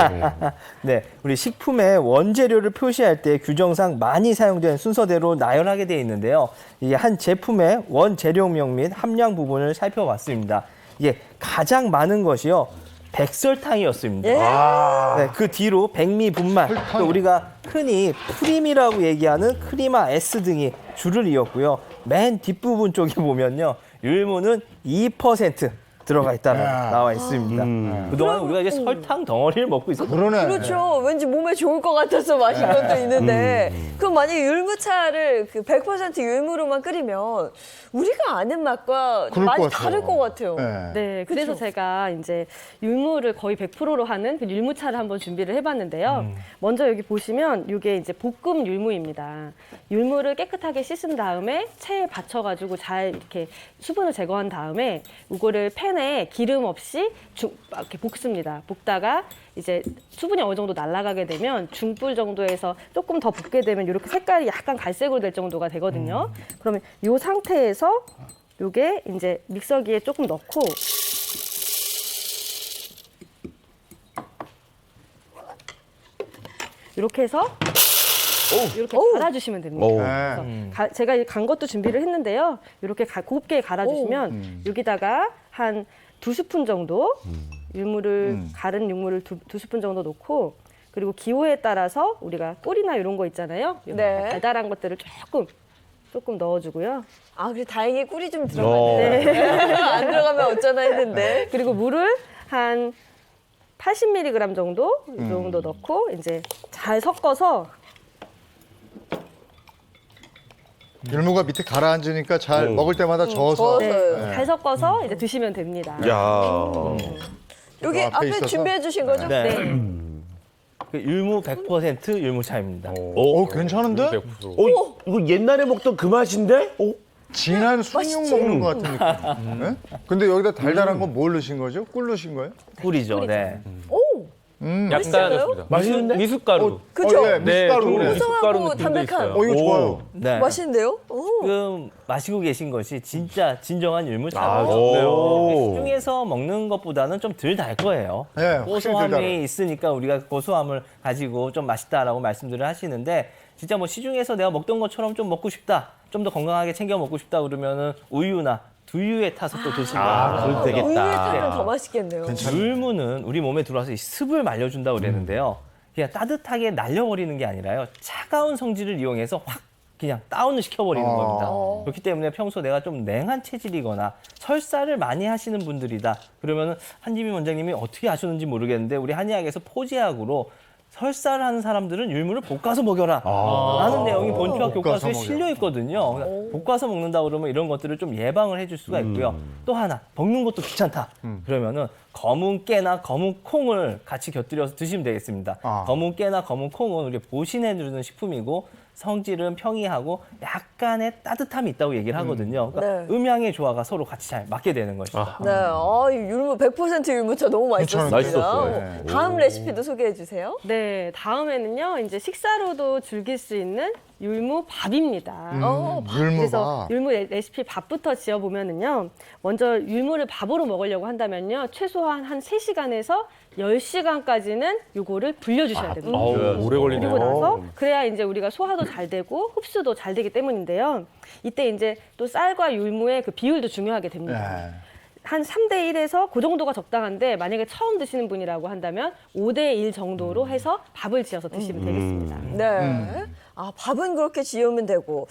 네, 우리 식품의 원재료를 표시할 때 규정상 많이 사용된 순서대로 나열하게 되어 있는데요. 이 한 제품의 원재료명 및 함량 부분을 살펴봤습니다. 이게 가장 많은 것이요, 백설탕이었습니다. 네, 그 뒤로 백미, 분말, 또 우리가 흔히 프림이라고 얘기하는 크리마 S 등이 줄을 이었고요. 맨 뒷부분 쪽에 보면요, 율무는 2% 들어가 있다고 나와 있습니다. 그동안 우리가 이제 설탕 덩어리를 먹고 있었죠. 그러네. 그렇죠. 왠지 몸에 좋을 것 같아서 마신 것도 있는데 그럼 만약에 율무차를 그 100% 율무로만 끓이면 우리가 아는 맛과 그럴 많이 것 같아요. 다를 것 같아요. 네. 네, 그래서 제가 이제 율무를 거의 100%로 하는 그 율무차를 한번 준비를 해봤는데요. 먼저 여기 보시면 이게 이제 볶음 율무입니다. 율무를 깨끗하게 씻은 다음에 체에 받쳐가지고 잘 이렇게 수분을 제거한 다음에 이거를 팬에 기름 없이 이렇게 볶습니다. 볶다가 이제 수분이 어느 정도 날아가게 되면 중불 정도에서 조금 더 볶게 되면 이렇게 색깔이 약간 갈색으로 될 정도가 되거든요. 그러면 이 상태에서 요게 이제 믹서기에 조금 넣고 이렇게 해서 이렇게 갈아주시면 됩니다. 그래서 제가 간 것도 준비를 했는데요. 이렇게 곱게 갈아주시면 여기다가 한 2스푼 정도 율무를 갈은 율무를 두 스푼 정도 넣고 그리고 기호에 따라서 우리가 꿀이나 이런 거 있잖아요. 네. 달달한 것들을 조금 넣어주고요. 아, 그래 다행히 꿀이 좀 들어가네. 안 들어가면 어쩌나 했는데. 그리고 물을 한 80mg 정도 이 정도 넣고 이제 잘 섞어서 율무가 밑에 가라앉으니까 잘 먹을 때마다 저어서. 잘 섞어서 이제 드시면 됩니다. 야. 여기 앞에 앞에 있어서? 준비해 주신 거죠? 네. 그 율무 100% 율무차입니다. 괜찮은데? 100%. 이거 옛날에 먹던 그 맛인데? 진한 숭늉 먹는 것 같은 느낌. 네? 근데 여기다 달달한 건 뭘 넣으신 거죠? 꿀 넣으신 거예요? 꿀이죠. 네. 약간 맛있는데? 미숫가루. 그죠? 예, 미숫가루. 좀 네. 미숫가루 고소하고 느낌도 담백한. 있어요. 이거 좋아요. 네. 맛있는데요? 오. 지금 마시고 계신 것이 진짜 진정한 아, 율무차고요. 좋네요. 시중에서 먹는 것보다는 좀 덜 달 거예요. 네, 확실히 덜 달아요. 고소함이 있으니까 우리가 고소함을 가지고 좀 맛있다라고 말씀들을 하시는데 진짜 뭐 시중에서 내가 먹던 것처럼 좀 먹고 싶다, 좀 더 건강하게 챙겨 먹고 싶다 그러면은 우유나 두유에 타서 또 드시면 그래도 되겠다. 우유에 타면 더 맛있겠네요. 율무는 우리 몸에 들어와서 이 습을 말려준다고 그랬는데요. 그냥 따뜻하게 날려버리는 게 아니라요. 차가운 성질을 이용해서 확 그냥 다운을 시켜버리는 겁니다. 그렇기 때문에 평소 내가 좀 냉한 체질이거나 설사를 많이 하시는 분들이다. 그러면은 한지민 원장님이 어떻게 아셨는지 모르겠는데 우리 한의학에서 포제약으로 설사를 하는 사람들은 율무를 볶아서 먹여라 라는 내용이 본표학 교과서에 실려 있거든요. 그러니까 볶아서 먹는다 그러면 이런 것들을 좀 예방을 해줄 수가 있고요. 또 하나 먹는 것도 귀찮다. 그러면은 검은 깨나 검은 콩을 같이 곁들여서 드시면 되겠습니다. 검은 깨나 검은 콩은 우리 보신해 주는 식품이고 성질은 평이하고 약간의 따뜻함이 있다고 얘기를 하거든요. 그러니까 네. 음양의 조화가 서로 같이 잘 맞게 되는 것이죠. 네, 이 율무 100% 율무차 너무 맛있었습니다. 맛있었어요. 다음 레시피도 소개해 주세요. 네, 다음에는요, 이제 식사로도 즐길 수 있는 율무밥입니다. 그래서 율무밥. 율무 레시피 밥부터 지어보면은요, 먼저 율무를 밥으로 먹으려고 한다면요, 최소한 한 3시간에서 10시간까지는 요거를 불려주셔야 됩니다. 오래 걸리네요. 그리고 나서 그래야 이제 우리가 소화도 잘 되고 흡수도 잘 되기 때문인데요. 이때 이제 또 쌀과 율무의 그 비율도 중요하게 됩니다. 네. 한 3대 1에서 그 정도가 적당한데 만약에 처음 드시는 분이라고 한다면 5대 1 정도로 해서 밥을 지어서 드시면 되겠습니다. 네. 밥은 그렇게 지으면 되고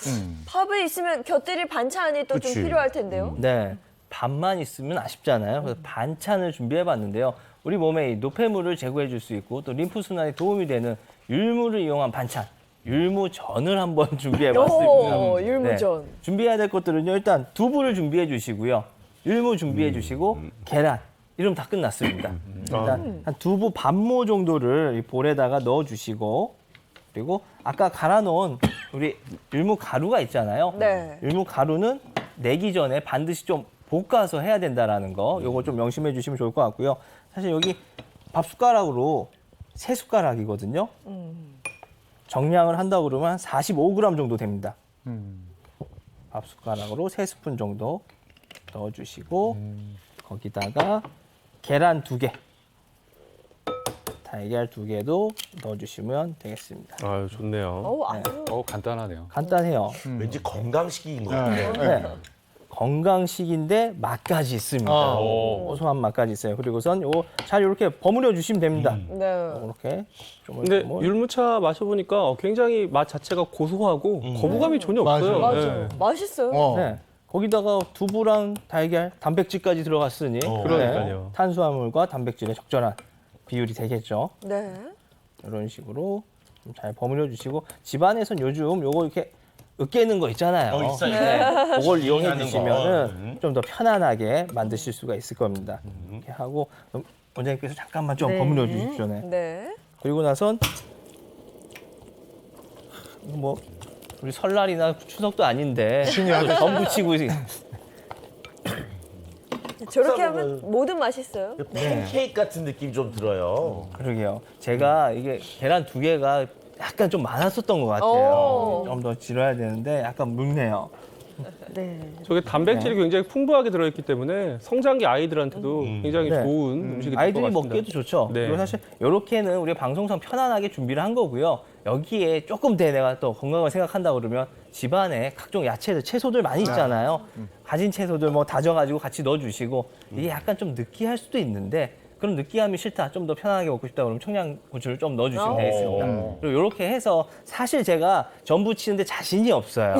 밥에 있으면 곁들일 반찬이 또 좀 필요할 텐데요. 네, 밥만 있으면 아쉽잖아요. 그래서 반찬을 준비해봤는데요. 우리 몸에 이 노폐물을 제거해 줄 수 있고 또 림프 순환에 도움이 되는 율무를 이용한 반찬, 율무전을 한번 준비해봤습니다. 오, 율무전. 네, 준비해야 될 것들은요. 일단 두부를 준비해 주시고요. 율무 준비해 주시고 계란. 이러면 다 끝났습니다. 일단 한 두부 반모 정도를 이 볼에다가 넣어 주시고 그리고 아까 갈아 놓은 우리 율무 가루가 있잖아요. 네. 율무 가루는 내기 전에 반드시 좀 볶아서 해야 된다라는 거. 요거 좀 명심해 주시면 좋을 것 같고요. 사실 여기 밥 숟가락으로 3숟가락이거든요. 정량을 한다고 그러면 한 45g 정도 됩니다. 밥 숟가락으로 3스푼 정도 넣어주시고 거기다가 계란 2개, 달걀 2개도 넣어주시면 되겠습니다. 아유, 좋네요. 간단하네요. 간단해요. 왠지 건강식인 것 같아요. 네. 건강식인데 맛까지 있습니다. 고소한 맛까지 있어요. 그리고선 요거 잘 이렇게 버무려 주시면 됩니다. 네. 이렇게. 근데 율무차 마셔보니까 굉장히 맛 자체가 고소하고 거부감이 전혀 없어요. 맞아요. 맛있어요. 네. 거기다가 두부랑 달걀, 단백질까지 들어갔으니 그러니까요. 탄수화물과 단백질의 적절한 비율이 되겠죠. 네. 이런 식으로 좀 잘 버무려 주시고 집안에선 요즘 요거 이렇게 으깨는 거 있잖아요. 있어요. 네. 그걸 이용해 주시면은 좀 더 편안하게 만드실 수가 있을 겁니다. 이렇게 하고 원장님께서 잠깐만 좀 네. 버무려 주십시오. 네. 네. 그리고 나선 뭐 우리 설날이나 추석도 아닌데 또 전 부치고 저렇게 하면 모든 맛있어요. 팬케이크 같은 느낌이 좀 들어요. 그러게요. 제가 이게 계란 2개가 약간 좀 많았었던 것 같아요. 오. 좀 더 질어야 되는데 약간 묵네요. 네. 저게 단백질이 굉장히 풍부하게 들어있기 때문에 성장기 아이들한테도 굉장히 네. 좋은 음식이 될 것 아이들이 같습니다. 먹기에도 좋죠. 네. 그리고 사실 이렇게는 우리 방송상 편안하게 준비를 한 거고요. 여기에 조금 더 내가 또 건강을 생각한다 그러면 집안에 각종 야채들, 채소들 많이 있잖아요. 가진 채소들 뭐 다져가지고 같이 넣어주시고 이게 약간 좀 느끼할 수도 있는데 그럼 느끼함이 싫다, 좀 더 편안하게 먹고 싶다 그러면 청양고추를 좀 넣어주시면 되겠습니다. 그리고 이렇게 해서 사실 제가 전 부치는데 자신이 없어요.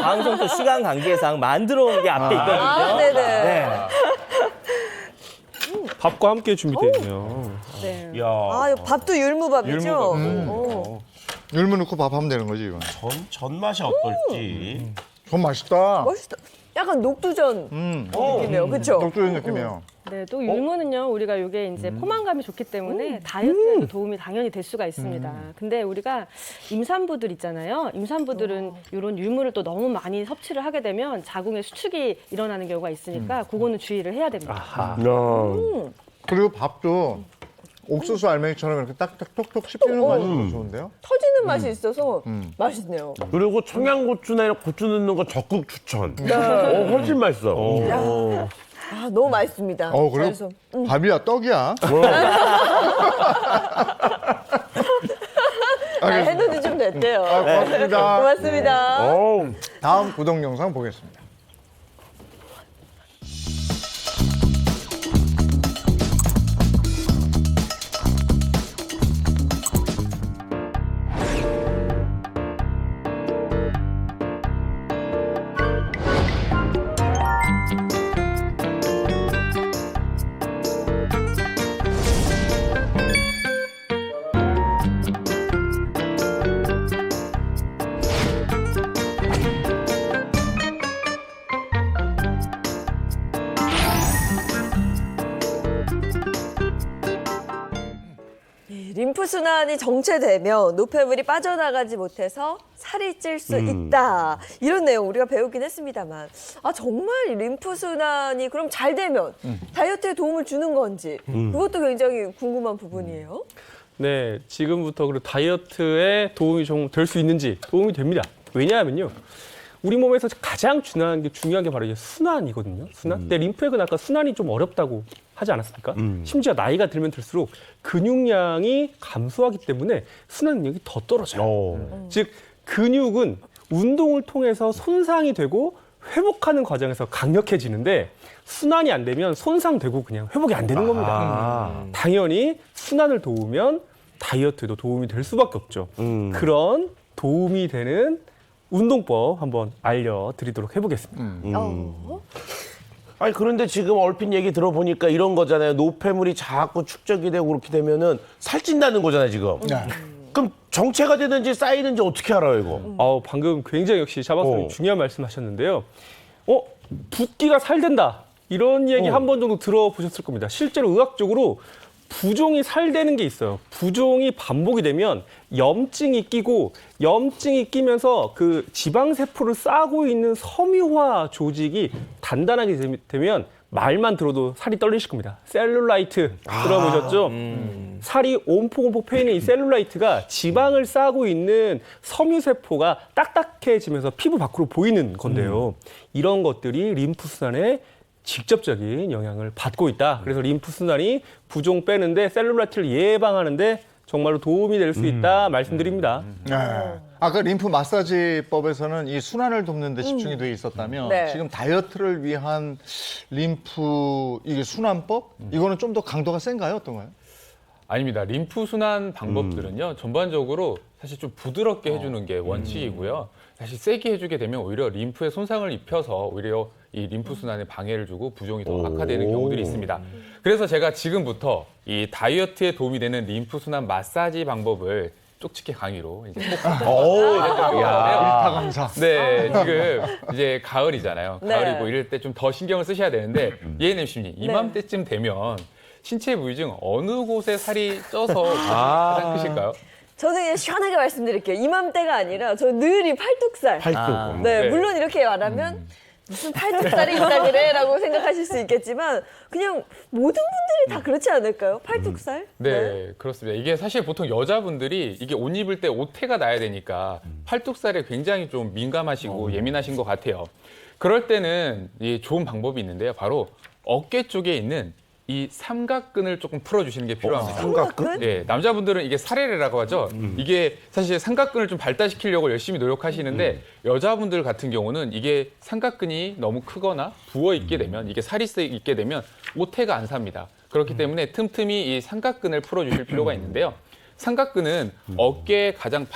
방송 또 시간 관계상 만들어 온 게 앞에 있거든요. 네네. 네. 밥과 함께 준비되어 있네요. 네. 이거 밥도 율무밥이죠? 율무 넣고 밥하면 되는 거지 이건. 전 맛이 어떨지. 전 맛있다. 맛있다. 약간 녹두전 느낌이에요. 그렇죠? 독주의 느낌이에요. 네, 또 율무는요, 우리가 이게 이제 포만감이 좋기 때문에 다이어트에도 도움이 당연히 될 수가 있습니다. 근데 우리가 임산부들 있잖아요. 임산부들은 이런 율무를 또 너무 많이 섭취를 하게 되면 자궁의 수축이 일어나는 경우가 있으니까 그거는 주의를 해야 됩니다. 그리고 밥도 옥수수 알맹이처럼 이렇게 딱딱 톡톡 씹히는 맛이 너무 좋은데요? 터지는 맛이 있어서 맛있네요. 그리고 청양고추나 이런 고추 넣는 거 적극 추천. 훨씬 맛있어. 아, 너무 맛있습니다. 그리고 그래서 밥이야 떡이야. 해놓은 좀 됐대요. 고맙습니다. 고맙습니다. 다음 구독 영상 보겠습니다. 림프 순환이 정체되면 노폐물이 빠져나가지 못해서 살이 찔 수 있다. 이런 내용 우리가 배우긴 했습니다만, 아 정말 이 림프 순환이 그럼 잘 되면 다이어트에 도움을 주는 건지 그것도 굉장히 궁금한 부분이에요. 네, 지금부터 그 다이어트에 도움이 좀 될 수 있는지 도움이 됩니다. 왜냐하면요, 우리 몸에서 가장 중요한 게 바로 이제 순환이거든요. 순환. 근데 림프액은 아까 순환이 좀 어렵다고 하지 않았습니까? 심지어 나이가 들면 들수록 근육량이 감소하기 때문에 순환 능력이 더 떨어져요. 즉 근육은 운동을 통해서 손상이 되고 회복하는 과정에서 강력해지는데 순환이 안 되면 손상되고 그냥 회복이 안 되는 겁니다. 당연히 순환을 도우면 다이어트에도 도움이 될 수밖에 없죠. 그런 도움이 되는 운동법 한번 알려드리도록 해보겠습니다. 아니 그런데 지금 얼핏 얘기 들어보니까 이런 거잖아요. 노폐물이 자꾸 축적이 되고 그렇게 되면은 살찐다는 거잖아요, 지금. 그럼 정체가 되는지 쌓이는지 어떻게 알아요, 이거? 방금 굉장히 역시 샤박사님 중요한 말씀하셨는데요. 붓기가 살된다. 이런 얘기 한 번 정도 들어보셨을 겁니다. 실제로 의학적으로 부종이 살되는 게 있어요. 부종이 반복이 되면 염증이 끼고 염증이 끼면서 그 지방세포를 싸고 있는 섬유화 조직이 단단하게 되면 말만 들어도 살이 떨리실 겁니다. 셀룰라이트 들어보셨죠? 살이 옴폭옴폭 패이는 이 셀룰라이트가 지방을 싸고 있는 섬유세포가 딱딱해지면서 피부 밖으로 보이는 건데요. 이런 것들이 림프순환에 직접적인 영향을 받고 있다. 그래서 림프순환이 부종 빼는데 셀룰라이트를 예방하는데 정말로 도움이 될 수 있다 말씀드립니다. 아까 림프 마사지법에서는 이 순환을 돕는 데 집중이 돼 있었다면 네. 지금 다이어트를 위한 림프 이게 순환법? 이거는 좀 더 강도가 센가요? 어떤가요? 아닙니다. 림프 순환 방법들은요, 전반적으로 사실 좀 부드럽게 해주는 게 원칙이고요. 사실 세게 해주게 되면 오히려 림프에 손상을 입혀서 오히려 이 림프 순환에 방해를 주고 부종이 더 악화되는 경우들이 있습니다. 그래서 제가 지금부터 이 다이어트에 도움이 되는 림프 순환 마사지 방법을 쪽집게 강의로 이제 일타 강사. 네, 지금 이제 가을이잖아요. 네. 가을이고 이럴 때 좀 더 신경을 쓰셔야 되는데 예은님 씨님 이맘때쯤 되면 신체 부위 중 어느 곳에 살이 쪄서 가장 크실까요? 저는 그냥 시원하게 말씀드릴게요. 이맘때가 아니라 저 늘 이 팔뚝살. 네, 네. 물론 이렇게 말하면 무슨 팔뚝살이 있다 그래? 라고 생각하실 수 있겠지만 그냥 모든 분들이 다 그렇지 않을까요? 팔뚝살? 네, 그렇습니다. 이게 사실 보통 여자분들이 이게 옷 입을 때 옷태가 나야 되니까 팔뚝살에 굉장히 좀 민감하시고 예민하신 것 같아요. 그럴 때는 이 좋은 방법이 있는데요. 바로 어깨 쪽에 있는 이 삼각근을 조금 풀어주시는 게 필요합니다. 삼각근? 네, 남자분들은 이게 사레레라고 하죠. 이게 사실 삼각근을 좀 발달시키려고 열심히 노력하시는데 여자분들 같은 경우는 이게 삼각근이 너무 크거나 부어 있게 되면 이게 살이 있게 되면 옷태가 안 삽니다. 그렇기 때문에 틈틈이 이 삼각근을 풀어주실 필요가 있는데요. 삼각근은 어깨 가장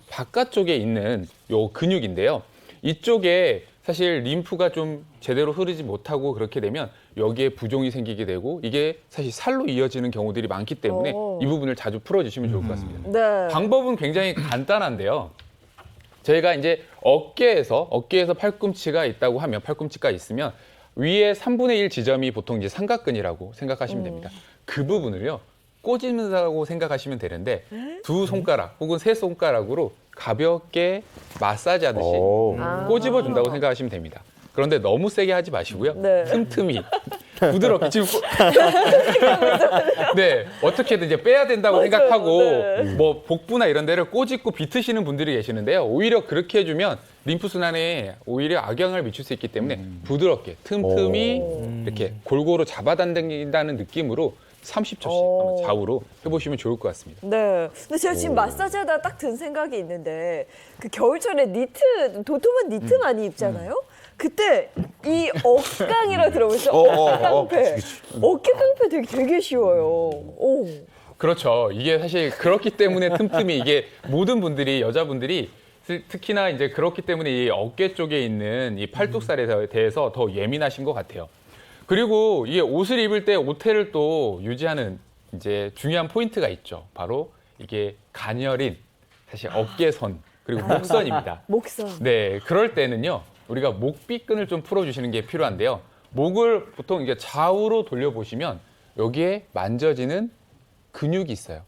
바깥쪽에 있는 요 근육인데요. 이쪽에 사실 림프가 좀 제대로 흐르지 못하고 그렇게 되면 여기에 부종이 생기게 되고 이게 사실 살로 이어지는 경우들이 많기 때문에 이 부분을 자주 풀어주시면 좋을 것 같습니다. 네. 방법은 굉장히 간단한데요. 저희가 이제 어깨에서 팔꿈치가 있다고 하면 팔꿈치가 있으면 위에 3분의 1 지점이 보통 이제 삼각근이라고 생각하시면 됩니다. 그 부분을요 꼬집는다고 생각하시면 되는데 두 손가락 혹은 세 손가락으로 가볍게 마사지 하듯이 꼬집어 준다고 생각하시면 됩니다. 그런데 너무 세게 하지 마시고요. 네. 틈틈이 부드럽게 지금 네 어떻게든 이제 빼야 된다고 맞아요. 생각하고 네. 뭐 복부나 이런 데를 꼬집고 비트시는 분들이 계시는데요. 오히려 그렇게 해주면 림프 순환에 오히려 악영향을 미칠 수 있기 때문에 부드럽게 틈틈이 이렇게 골고루 잡아당긴다는 느낌으로 30초씩 한번 좌우로 해보시면 좋을 것 같습니다. 네. 근데 제가 지금 마사지하다 딱 든 생각이 있는데 그 겨울철에 도톰한 니트 많이 입잖아요. 그때 이 어깨깡이라 들어보셨어요? 어깨깡패. 어깨깡패 되게 쉬워요. 오. 그렇죠. 이게 사실 그렇기 때문에 틈틈이 이게 모든 분들이 여자분들이 특히나 이제 그렇기 때문에 이 어깨 쪽에 있는 이 팔뚝살에 대해서 더 예민하신 것 같아요. 그리고 이게 옷을 입을 때 옷태를 또 유지하는 이제 중요한 포인트가 있죠. 바로 이게 가녀린 사실 어깨선 그리고 목선입니다. 목선. 네, 그럴 때는요. 우리가 목비끈을 좀 풀어주시는 게 필요한데요. 목을 보통 이게 좌우로 돌려보시면 여기에 만져지는 근육이 있어요.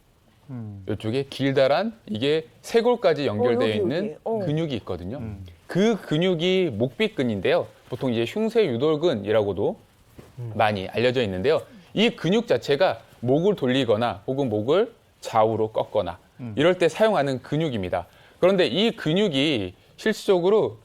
이쪽에 길다란 이게 쇄골까지 연결되어 여기. 있는 근육이 있거든요. 그 근육이 목비끈인데요. 보통 이제 흉쇄유돌근이라고도 많이 알려져 있는데요. 이 근육 자체가 목을 돌리거나 혹은 목을 좌우로 꺾거나 이럴 때 사용하는 근육입니다. 그런데 이 근육이 실질적으로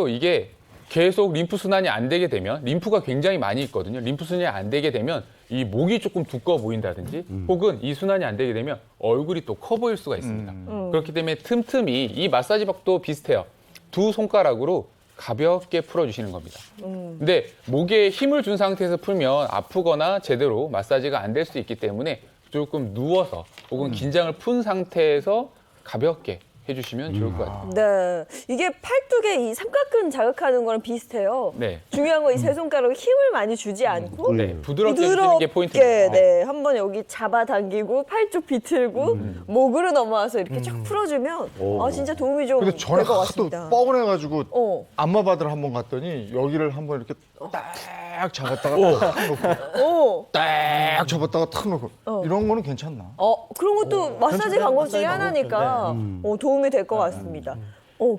이게 계속 림프 순환이 안 되게 되면 림프가 굉장히 많이 있거든요. 림프 순환이 안 되게 되면 이 목이 조금 두꺼워 보인다든지 혹은 이 순환이 안 되게 되면 얼굴이 또 커 보일 수가 있습니다. 그렇기 때문에 틈틈이 이 마사지 박도 비슷해요. 두 손가락으로 가볍게 풀어주시는 겁니다. 근데 목에 힘을 준 상태에서 풀면 아프거나 제대로 마사지가 안 될 수 있기 때문에 조금 누워서 혹은 긴장을 푼 상태에서 가볍게 해주시면 좋을 것 같아요. 네. 이게 팔뚝에 이 삼각근 자극하는 거랑 비슷해요. 네. 중요한 건 이 세 손가락에 힘을 많이 주지 않고 네, 부드럽게 해주시는 게 포인트입니다. 네, 한번 여기 잡아당기고 팔 쪽 비틀고 목으로 넘어와서 이렇게 쫙 풀어주면 진짜 도움이 좀 근데 될 저는 것 하도 같습니다. 뻐근해가지고 안마 받으러 한번 갔더니 여기를 한번 이렇게 딱 잡았다가 탁 놓고 딱 잡았다가 탁 놓고 이런 거는 괜찮나? 그런 것도 마사지 방법 중에 하나니까 도움이 될 것 같습니다.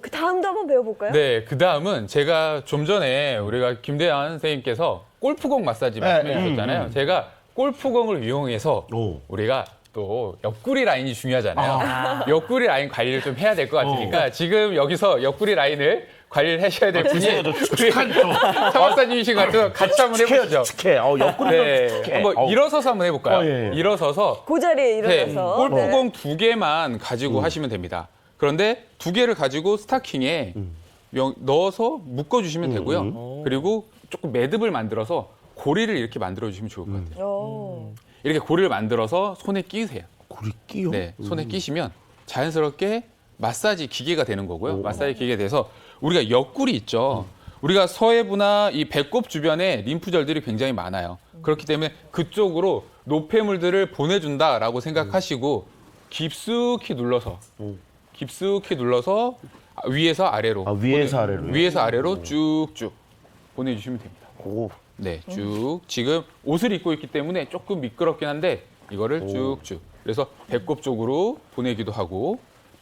그 다음도 한번 배워볼까요? 네, 그 다음은 제가 좀 전에 우리가 김대한 선생님께서 골프공 마사지 말씀해 주셨잖아요. 제가 골프공을 이용해서 우리가 또 옆구리 라인이 중요하잖아요. 옆구리 라인 관리를 좀 해야 될 것 같으니까 지금 여기서 옆구리 라인을 관리를 하셔야 될 분이 우리 사박사님이신 것 같아서 같이 한번 해보시죠. 축해. 옆구리로 축해. 한번 일어서서 한번 해볼까요? 예. 일어서서 그 자리에 일어나서 골프공 2개만 가지고 하시면 됩니다. 그런데 2개를 가지고 스타킹에 넣어서 묶어주시면 되고요. 그리고 조금 매듭을 만들어서 고리를 이렇게 만들어주시면 좋을 것 같아요. 이렇게 고리를 만들어서 손에 끼우세요. 고리 끼요? 네, 손에 끼시면 자연스럽게 마사지 기계가 되는 거고요. 마사지 기계가 돼서 우리가 옆구리 있죠. 우리가 서해부나 이 배꼽 주변에 림프절들이 굉장히 많아요. 그렇기 때문에 그쪽으로 노폐물들을 보내준다라고 생각하시고 깊숙이 눌러서 위에서 아래로 위에서 아래로 쭉쭉 보내주시면 됩니다. 네, 쭉 지금 옷을 입고 있기 때문에 조금 미끄럽긴 한데 이거를 쭉쭉 그래서 배꼽 쪽으로 보내기도 하고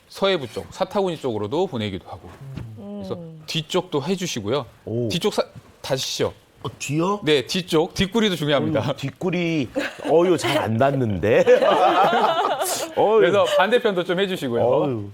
서해부 쪽, 사타구니 쪽으로도 보내기도 하고 그래서 뒤쪽도 해주시고요. 뒤쪽 다시죠. 뒤요? 네, 뒤쪽 뒷구리도 중요합니다. 뒷구리 잘 안 닿는데. 그래서 반대편도 좀 해주시고요.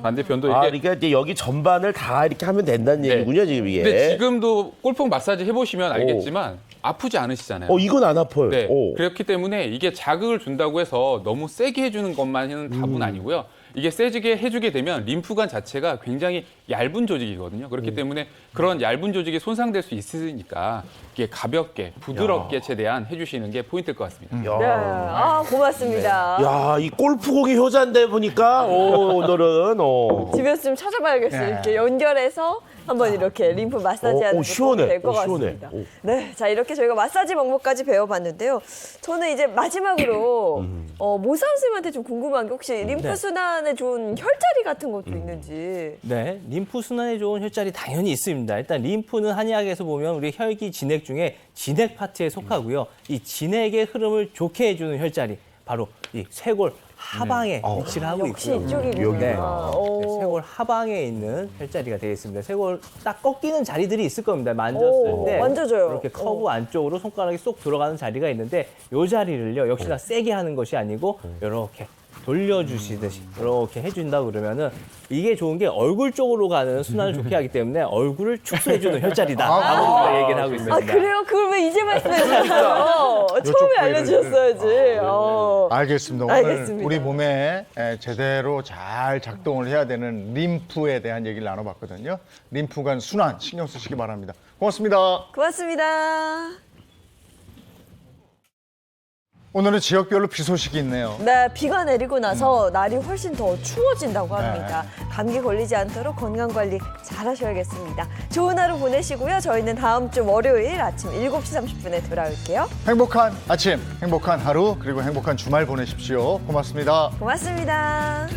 반대편도 이렇게. 그러니까 이제 여기 전반을 다 이렇게 하면 된다는 얘기군요, 지금 이게. 근데 지금도 골프 마사지 해보시면 알겠지만 아프지 않으시잖아요. 이건 안 아파요. 네, 그렇기 때문에 이게 자극을 준다고 해서 너무 세게 해주는 것만은 답은 아니고요. 이게 세게 해주게 되면 림프관 자체가 굉장히 얇은 조직이거든요. 그렇기 때문에 그런 얇은 조직이 손상될 수 있으니까 이게 가볍게, 부드럽게 최대한 해주시는 게 포인트일 것 같습니다. 네, 고맙습니다. 야, 이 골프공이 효자인데 보니까 오늘은 집에서 좀 찾아봐야겠어요. 이렇게 연결해서 한번 이렇게 림프 마사지하는 거 될 것 같습니다. 네, 자 이렇게 저희가 마사지 방법까지 배워봤는데요. 저는 이제 마지막으로 모사 선생님한테 좀 궁금한 게 혹시 림프 순환에 좋은 혈자리 같은 것도 있는지. 네, 림프 순환에 좋은 혈자리 당연히 있습니다. 일단 림프는 한의학에서 보면 우리 혈기 진액 중에 진액 파트에 속하고요. 이 진액의 흐름을 좋게 해주는 혈자리 바로 이 쇄골 하방에 위치를 하고 역시 있고요. 이쪽이군요. 네. 오. 쇄골 하방에 있는 혈자리가 되겠습니다. 쇄골 딱 꺾이는 자리들이 있을 겁니다. 만졌을 때 만져줘요. 이렇게 커브 안쪽으로 손가락이 쏙 들어가는 자리가 있는데 이 자리를요 역시나 세게 하는 것이 아니고 이렇게 돌려주시듯이 이렇게 해준다 그러면은 이게 좋은 게 얼굴 쪽으로 가는 순환을 좋게 하기 때문에 얼굴을 축소해주는 혈자리다라고 얘기를 하고 있습니다. 아 그래요? 그걸 왜 이제 말씀해주셨어요? 처음에 알려주셨어야지. 알겠습니다. 오늘 알겠습니다. 우리 몸에 제대로 잘 작동을 해야 되는 림프에 대한 얘기를 나눠봤거든요. 림프관 순환 신경 쓰시기 바랍니다. 고맙습니다. 고맙습니다. 오늘은 지역별로 비 소식이 있네요. 네, 비가 내리고 나서 날이 훨씬 더 추워진다고 합니다. 감기 걸리지 않도록 건강 관리 잘 하셔야겠습니다. 좋은 하루 보내시고요. 저희는 다음 주 월요일 아침 7시 30분에 돌아올게요. 행복한 아침, 행복한 하루, 그리고 행복한 주말 보내십시오. 고맙습니다. 고맙습니다.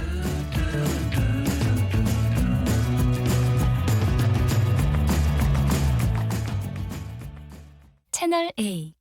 채널 A